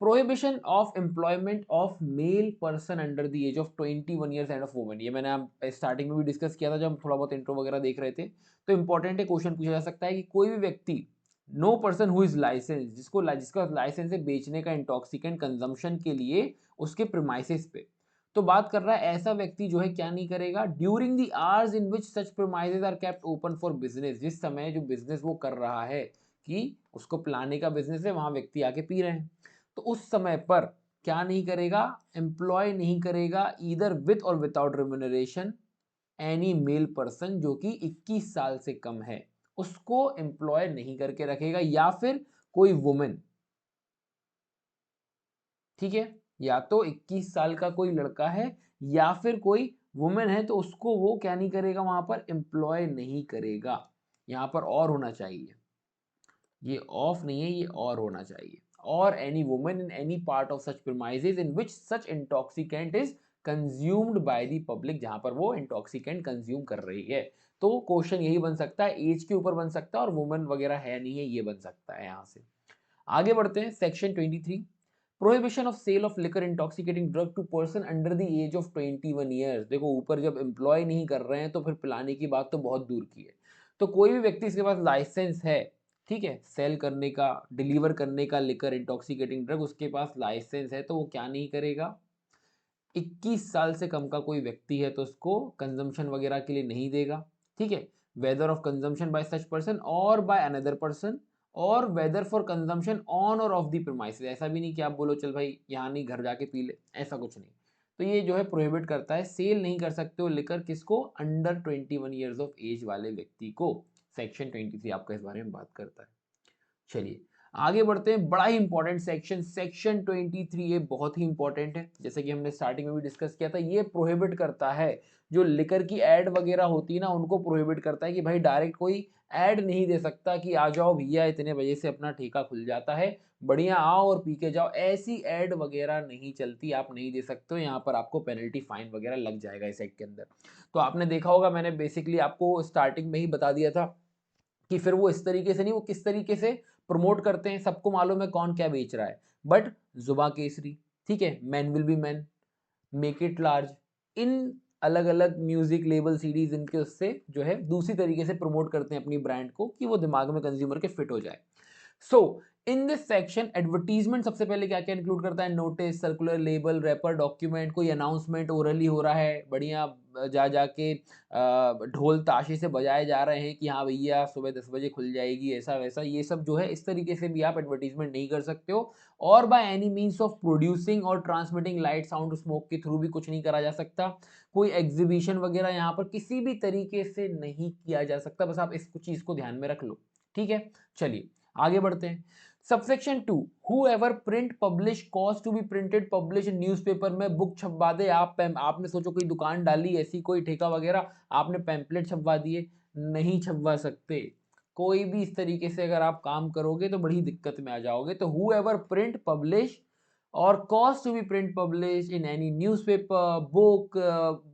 prohibition of employment of male person under the age of 21 years and of women, ये मैंने आप स्टार्टिंग में भी डिस्कस किया था जब हम थोड़ा बहुत इंट्रो वगैरह देख रहे थे। तो इंपॉर्टेंट है, क्वेश्चन पूछा जा सकता है कि कोई भी व्यक्ति, no person who is license, जिसका लाइसेंस है बेचने का इंटॉक्सिकेंट कंजम्पशन के लिए उसके प्रीमाइसेस पे, तो बात कर रहा है ऐसा व्यक्ति जो है क्या नहीं करेगा, during the hours in which such premises are kept open for business, जिस समय जो बिजनेस वो कर रहा है कि उसको पिलाने का बिजनेस है, वहां व्यक्ति आके पी रहे हैं, तो उस समय पर क्या नहीं करेगा, एम्प्लॉय नहीं करेगा ईदर विथ और without remuneration any male person जो कि 21 साल से कम है, उसको एम्प्लॉय नहीं करके रखेगा, या फिर कोई वुमेन, ठीक है, या तो 21 साल का कोई लड़का है या फिर कोई वुमेन है, तो उसको वो क्या नहीं करेगा, वहां पर एम्प्लॉय नहीं करेगा। यहां पर और होना चाहिए, ये ऑफ नहीं है, ये और होना चाहिए, और any women in any part of such premises in which such intoxicant is consumed by the public, जहां पर वो इंटॉक्सिकेंट कंज्यूम कर रही है। तो क्वेश्चन यही बन सकता है, एज के ऊपर बन सकता है, और वुमेन वगैरह है नहीं है, ये बन सकता है यहां से। आगे बढ़ते हैं, section 23, prohibition of sale of liquor intoxicating drug to person under the age of 21 years. देखो, ऊपर जब एम्प्लॉय नहीं कर रहे हैं तो फिर पिलाने की बात तो बहुत दूर की है। तो कोई भी व्यक्ति इसके पास लाइसेंस है, ठीक है, सेल करने का, डिलीवर करने का लिकर इंटॉक्सिकेटिंग ड्रग, उसके पास लाइसेंस है, तो वो क्या नहीं करेगा, 21 साल से कम का कोई व्यक्ति है तो उसको कंजम्पशन वगैरह के लिए नहीं देगा, ठीक है। Whether of consumption by such person और बाय अनदर पर्सन, और वेदर फॉर कंजम्पशन ऑन और ऑफ द प्रीमाइसेस, ऐसा भी नहीं कि आप बोलो चल भाई यहाँ नहीं, घर जाके पी ले, ऐसा कुछ नहीं। तो ये जो है प्रोहिबिट करता है, सेल नहीं कर सकते हो लिकर किसको, अंडर 21 ईयर्स ऑफ एज वाले व्यक्ति को। सेक्शन 23 आपका इस बारे में बात करता है। चलिए, आगे बढ़ते हैं, बड़ा ही इंपॉर्टेंट सेक्शन, सेक्शन 23, ये बहुत ही इंपॉर्टेंट है। जैसे कि हमने स्टार्टिंग में भी डिस्कस किया था, ये प्रोहिबिट करता है जो लिकर की एड वगैरह होती है ना, उनको प्रोहिबिट करता है कि भाई डायरेक्ट कोई ऐड नहीं दे सकता कि आ जाओ भैया इतने बजे से अपना ठेका खुल जाता है, बढ़िया आओ और पी के जाओ, ऐसी ऐड वगैरह नहीं चलती, आप नहीं दे सकते हो। यहाँ पर आपको पेनल्टी फाइन वगैरह लग जाएगा इस एक्ट के अंदर। तो आपने देखा होगा, मैंने बेसिकली आपको स्टार्टिंग में ही बता दिया था कि फिर वो इस तरीके से नहीं, वो किस तरीके से प्रमोट करते हैं, सबको मालूम है कौन क्या बेच रहा है। बट जुबा केसरी, ठीक है, man will be man, make it large, इन अलग अलग म्यूजिक लेबल सीडीज, इनके उससे जो है दूसरी तरीके से प्रमोट करते हैं अपनी ब्रांड को कि वो दिमाग में कंज्यूमर के फिट हो जाए। So in this section advertisement सबसे पहले क्या क्या इंक्लूड करता है, notice, circular, label, wrapper, document, कोई अनाउंसमेंट ओरली हो रहा है, बढ़िया जा जाके ढोल ताशे से बजाए जा रहे हैं कि हाँ भैया सुबह 10 बजे खुल जाएगी, ऐसा वैसा, ये सब जो है इस तरीके से भी आप एडवर्टीजमेंट नहीं कर सकते हो। और by any means of producing और ट्रांसमिटिंग लाइट, साउंड, स्मोक के थ्रू भी कुछ नहीं करा जा सकता। कोई एग्जीबिशन वगैरह यहाँ पर किसी भी तरीके से नहीं किया जा सकता, बस आप इस चीज को ध्यान में रख लो, ठीक है। चलिए आगे बढ़ते हैं। Subsection 2, whoever print publish cause to be printed publish in newspaper, में बुक छपवा दे, आपने सोचो कोई दुकान डाली ऐसी कोई ठेका वगैरह, आपने पैम्पलेट छपवा दिए, नहीं छपवा सकते। कोई भी इस तरीके से अगर आप काम करोगे तो बड़ी दिक्कत में आ जाओगे। तो whoever print publish और cause to be print publish in any newspaper, book,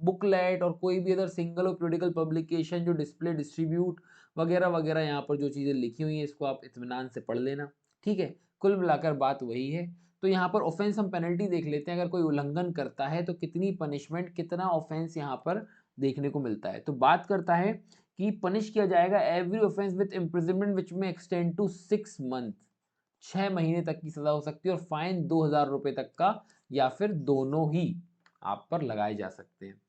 booklet और कोई भी अदर सिंगल और पीरियडिकल पब्लिकेशन जो डिस्प्ले, डिस्ट्रीब्यूट वगैरह वगैरह, यहाँ पर जो चीज़ें लिखी हुई हैं इसको आप इत्मीनान से पढ़ लेना, ठीक है। कुल मिलाकर बात वही है। तो यहाँ पर ऑफेंस हम पेनल्टी देख लेते हैं, अगर कोई उल्लंघन करता है तो कितनी पनिशमेंट, कितना ऑफेंस यहाँ पर देखने को मिलता है। तो बात करता है कि पनिश किया जाएगा एवरी ऑफेंस विद इम्प्रिजनमेंट विच में एक्सटेंड टू 6 मंथ, 6 महीने तक की सजा हो सकती है, और फाइन 2,000 रुपए तक का, या फिर दोनों ही आप पर लगाए जा सकते हैं।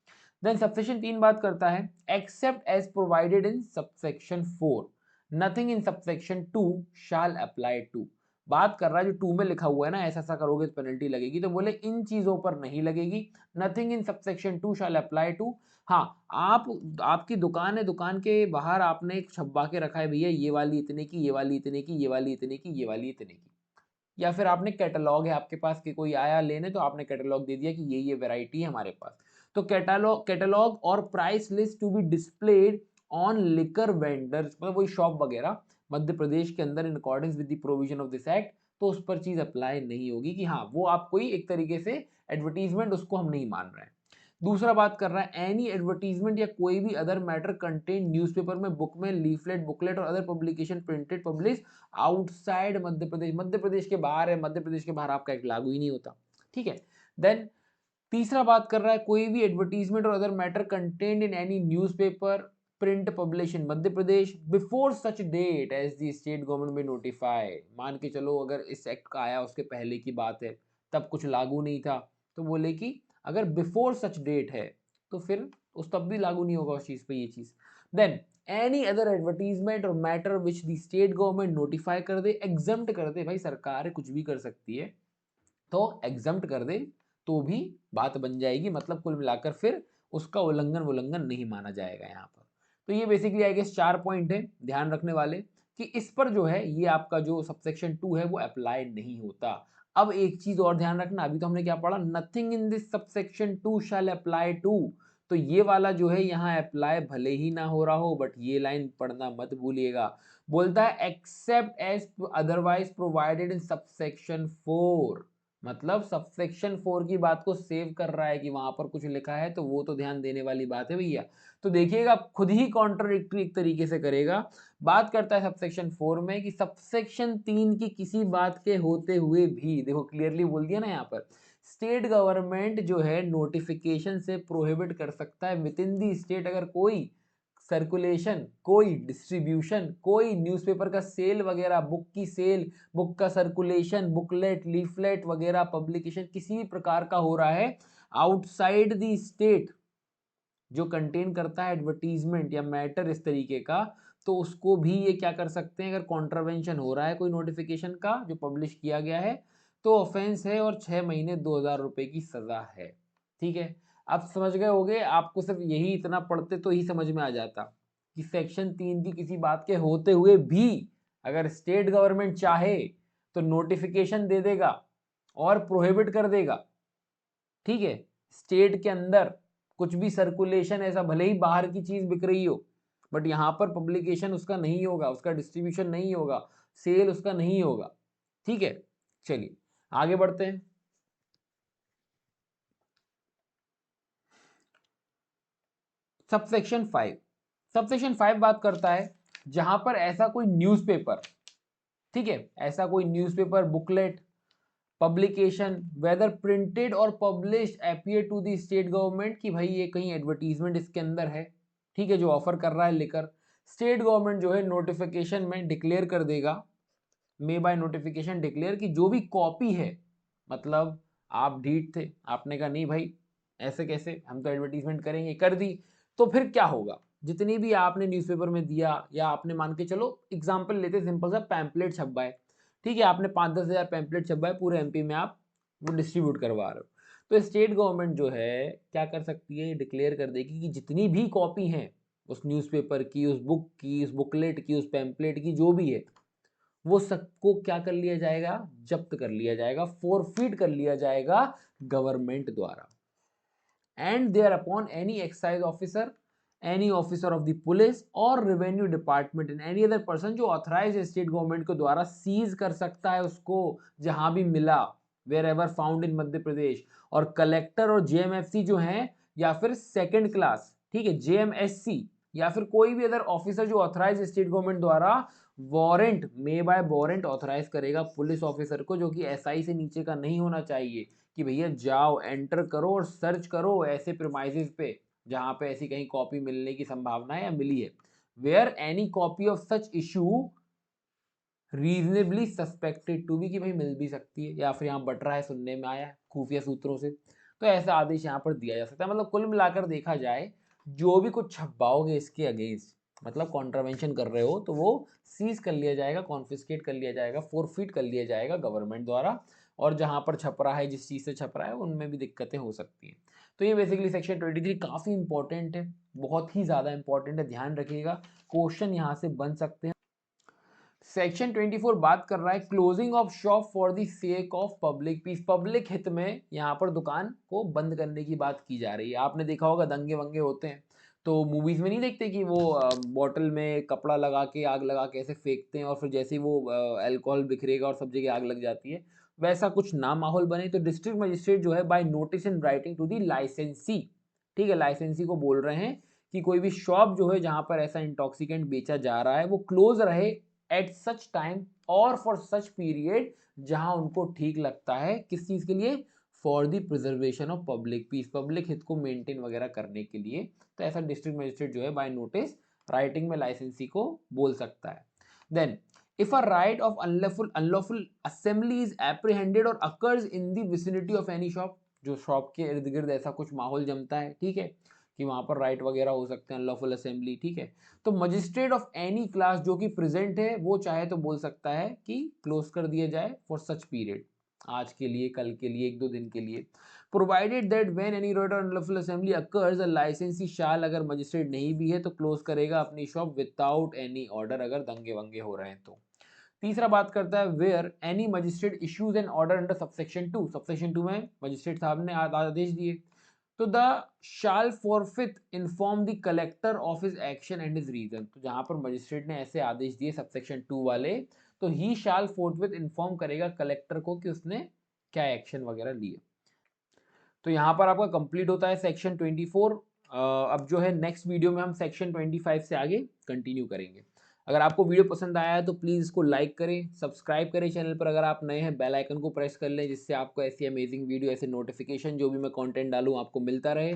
देन सबसेक्शन 3 बात करता है, except as provided in subsection 4, nothing in subsection 2 shall apply to. बात कर रहा है जो 2 में लिखा हुआ है ना, ऐसा ऐसा करोगे तो पेनल्टी लगेगी, तो बोले इन चीजों पर नहीं लगेगी। Nothing in subsection 2 shall apply to. हाँ, आपकी दुकान है, दुकान के बाहर आपने एक छपवा के रखा है भैया ये वाली इतने की, ये वाली इतने की, ये वाली इतने की, ये वाली इतने की, या फिर आपने कैटलॉग है आपके पास कि कोई आया लेने तो आपने कैटलॉग दे दिया कि ये वैरायटी है हमारे पास। तो कैटलॉग और price list to be displayed on liquor vendors, मतलब वही शॉप वगैरह मध्य प्रदेश के अंदर in according with the provision of this act, तो उस पर चीज अप्लाई नहीं होगी कि हाँ वो आप कोई एक तरीके से एडवर्टीजमेंट, उसको हम नहीं मान रहे हैं। दूसरा बात कर रहा है, एनी एडवर्टीजमेंट या कोई भी अदर मैटर कंटेन न्यूज़पेपर में, बुक में, लीफलेट, बुकलेट और other publication printed publish outside Madhya Pradesh, Madhya Pradesh के बाहर है, मध्य प्रदेश के बाहर आपका एक लागू ही नहीं होता, ठीक है। देन तीसरा बात कर रहा है, कोई भी एडवर्टीजमेंट और other matter contained in any newspaper print publish in Madhya Pradesh before such date as the state government में नोटिफाई, मान के चलो अगर इस एक्ट का आया उसके पहले की बात है, तब कुछ लागू नहीं था, तो बोले कि अगर बिफोर सच डेट है तो फिर उस तब भी लागू नहीं होगा उस चीज पे ये चीज। देन एनी अदर एडवर्टीजमेंट और matter which the state government notify कर दे, एग्जम्प्ट कर दे, भाई सरकार कुछ भी कर सकती है, तो एग्जम्प्ट कर दे तो भी बात बन जाएगी, मतलब कुल मिलाकर फिर उसका उल्लंघन नहीं माना जाएगा यहाँ पर। तो ये बेसिकली आई गेस 4 पॉइंट है ध्यान रखने वाले कि इस पर जो है ये आपका जो सबसेक्शन 2 है वो अप्लाई नहीं होता। अब एक चीज और ध्यान रखना, अभी तो हमने क्या पढ़ा, nothing in this subsection 2 shall apply to, तो ये वाला जो है यहाँ अप्लाई भले ही ना हो रहा हो, बट ये लाइन पढ़ना मत भूलिएगा। बोलता है except as otherwise provided in subsection 4, मतलब सबसेक्शन 4 की बात को सेव कर रहा है कि वहां पर कुछ लिखा है, तो वो तो ध्यान देने वाली बात है भैया। तो देखिएगा खुद ही कॉन्ट्राडिक्टरी एक तरीके से करेगा। बात करता है सबसेक्शन 4 में कि सबसेक्शन 3 की किसी बात के होते हुए भी, देखो क्लियरली बोल दिया ना यहाँ पर, स्टेट गवर्नमेंट जो है नोटिफिकेशन से प्रोहिबिट कर सकता है विद इन दी स्टेट, अगर कोई सर्कुलेशन, कोई डिस्ट्रीब्यूशन, कोई न्यूज़पेपर का सेल वगैरह, बुक की सेल, बुक का सर्कुलेशन, बुकलेट, लीफलेट वगैरह पब्लिकेशन किसी भी प्रकार का हो रहा है आउटसाइड द स्टेट, जो कंटेन करता है एडवर्टीजमेंट या मैटर इस तरीके का, तो उसको भी ये क्या कर सकते हैं, अगर कॉन्ट्रावेंशन हो रहा है कोई नोटिफिकेशन का जो पब्लिश किया गया है, तो ऑफेंस है और 6 महीने 2,000 रुपए की सजा है, ठीक है। अब समझ गए होगे, आपको सिर्फ यही इतना पढ़ते तो ही समझ में आ जाता कि सेक्शन 3 की किसी बात के होते हुए भी अगर स्टेट गवर्नमेंट चाहे तो नोटिफिकेशन दे देगा और प्रोहिबिट कर देगा, ठीक है। स्टेट के अंदर कुछ भी सर्कुलेशन, ऐसा भले ही बाहर की चीज बिक रही हो, बट यहां पर पब्लिकेशन उसका नहीं होगा, उसका डिस्ट्रीब्यूशन नहीं होगा, सेल उसका नहीं होगा, ठीक है। चलिए आगे बढ़ते हैं। सबसेक्शन 5, सबसेक्शन 5 बात करता है जहां पर ऐसा कोई न्यूज़पेपर, ठीक है, ऐसा कोई newspaper, booklet, publication whether printed और published appear to the state government, कि भाई ये कहीं एडवर्टीजमेंट इसके अंदर है, ठीक है, जो ऑफर कर रहा है लेकर, स्टेट गवर्नमेंट जो है नोटिफिकेशन में डिक्लेयर कर देगा, मे बाय नोटिफिकेशन डिक्लेयर, कि जो भी कॉपी है, मतलब आप ढीठ थे, आपने कहा नहीं भाई ऐसे कैसे, हम तो एडवर्टीजमेंट करेंगे, कर दी, तो फिर क्या होगा, जितनी भी आपने न्यूज़पेपर में दिया, या आपने मान के चलो एग्जांपल लेते सिंपल सा, पैम्पलेट छपवाए, ठीक है, आपने 5-10 हज़ार पैम्पलेट छपवाए पूरे एमपी में, आप वो डिस्ट्रीब्यूट करवा रहे हो, तो स्टेट गवर्नमेंट जो है क्या कर सकती है, डिक्लेयर कर देगी कि जितनी भी कॉपी हैं उस न्यूज़पेपर की, उस बुक की, उस बुकलेट की, उस पैम्पलेट की, जो भी है, वो सबको क्या कर लिया जाएगा, जब्त कर लिया जाएगा, फोरफिट कर लिया जाएगा गवर्नमेंट द्वारा। And there upon any excise officer, any officer of the police और revenue department and any other person जो ऑथराइज स्टेट गवर्नमेंट के द्वारा सीज कर सकता है उसको, जहां भी मिला, where ever found in Madhya प्रदेश, और कलेक्टर और जेएमएफसी जो हैं, या फिर सेकेंड क्लास, ठीक है, जेएमएससी, या फिर कोई भी अदर ऑफिसर जो ऑथराइज स्टेट गवर्नमेंट द्वारा वारंट, मे बाय वारंट ऑथराइज करेगा पुलिस ऑफिसर को, जो कि एसआई से नीचे का नहीं होना चाहिए, कि भैया जाओ एंटर करो और सर्च करो ऐसे प्रीमाइसेस पे जहां पे ऐसी कहीं कॉपी मिलने की संभावना है या मिली है, where any copy of such issue reasonably suspected to be, कि भाई मिल भी सकती है या फिर यहाँ बट रहा है, सुनने में आया है खुफिया सूत्रों से, तो ऐसा आदेश यहाँ पर दिया जा सकता है। मतलब कुल मिलाकर देखा जाए, जो भी कुछ छपवाओगे इसके अगेंस्ट, मतलब कॉन्ट्रावेंशन कर रहे हो, तो वो सीज कर लिया जाएगा, कॉन्फिस्केट कर लिया जाएगा, फोरफिट कर लिया जाएगा गवर्नमेंट द्वारा, और जहां पर छप रहा है, जिस चीज से छप रहा है, उनमें भी दिक्कतें हो सकती हैं। तो ये बेसिकली सेक्शन 23 काफी इंपॉर्टेंट है, बहुत ही ज्यादा इंपॉर्टेंट है, ध्यान रखिएगा, क्वेश्चन यहाँ से बन सकते हैं। सेक्शन 24 बात कर रहा है closing of shop for the sake of public piece, public हित में यहाँ पर दुकान को बंद करने की बात की जा रही है। आपने देखा होगा दंगे वंगे होते हैं तो मूवीज में नहीं देखते कि वो बॉटल में कपड़ा लगा के, आग लगा के ऐसे फेंकते हैं, और फिर जैसे ही वो अल्कोहल बिखरेगा और सब जगह आग लग जाती है, वैसा कुछ ना माहौल बने, तो डिस्ट्रिक्ट मजिस्ट्रेट जो है by notice in writing to the licensee, ठीक है, लाइसेंसी को बोल रहे हैं कि कोई भी शॉप जो है जहां पर ऐसा इंटॉक्सिकेंट बेचा जा रहा है वो क्लोज रहे एट सच टाइम और फॉर सच पीरियड, जहां उनको ठीक लगता है, किस चीज के लिए, for the preservation of public piece, public हित को मेंटेन वगैरह करने के लिए। तो ऐसा डिस्ट्रिक्ट मजिस्ट्रेट जो है बाय नोटिस राइटिंग में लाइसेंसी को बोल सकता है। Then if a right of unlawful assembly is apprehended or occurs in the vicinity of any shop, जो शॉप के इर्द गिर्द ऐसा कुछ माहौल जमता है, ठीक है, कि वहां पर राइट वगैरह हो सकते हैं, अनलॉफुल असेंबली, ठीक है, तो मजिस्ट्रेट ऑफ एनी क्लास जो कि प्रेजेंट है, वो चाहे तो बोल सकता है कि क्लोज कर दिया जाए फॉर सच पीरियड, आज के लिए, कल के लिए, 1-2 दिन के लिए, provided that when any right और अनलॉफुल असेंबली अकर्स अ लाइसेंसी शाल, अगर मजिस्ट्रेट नहीं भी है तो क्लोज करेगा अपनी शॉप विदाउट एनी ऑर्डर, अगर दंगे वंगे हो रहे हैं तो। तीसरा बात करता है where any magistrate issues an order under subsection 2, subsection 2 में मजिस्ट्रेट साहब ने आदेश दिए, तो the shall forthwith inform the collector of his action and his reason, तो जहां पर मजिस्ट्रेट ने ऐसे आदेश दिए सबसेक्शन 2 वाले, तो ही शाल फोर्थविथ इन्फॉर्म करेगा कलेक्टर को कि उसने क्या एक्शन वगैरह लिए। तो यहाँ पर आपका कंप्लीट होता है सेक्शन 24। अब जो है नेक्स्ट वीडियो में हम सेक्शन 25 से आगे कंटिन्यू करेंगे। अगर आपको वीडियो पसंद आया है तो प्लीज़ इसको लाइक करें, सब्सक्राइब करें चैनल पर, अगर आप नए हैं बेल आइकन को प्रेस कर लें, जिससे आपको ऐसी अमेजिंग वीडियो, ऐसे नोटिफिकेशन जो भी मैं कंटेंट डालूँ आपको मिलता रहे।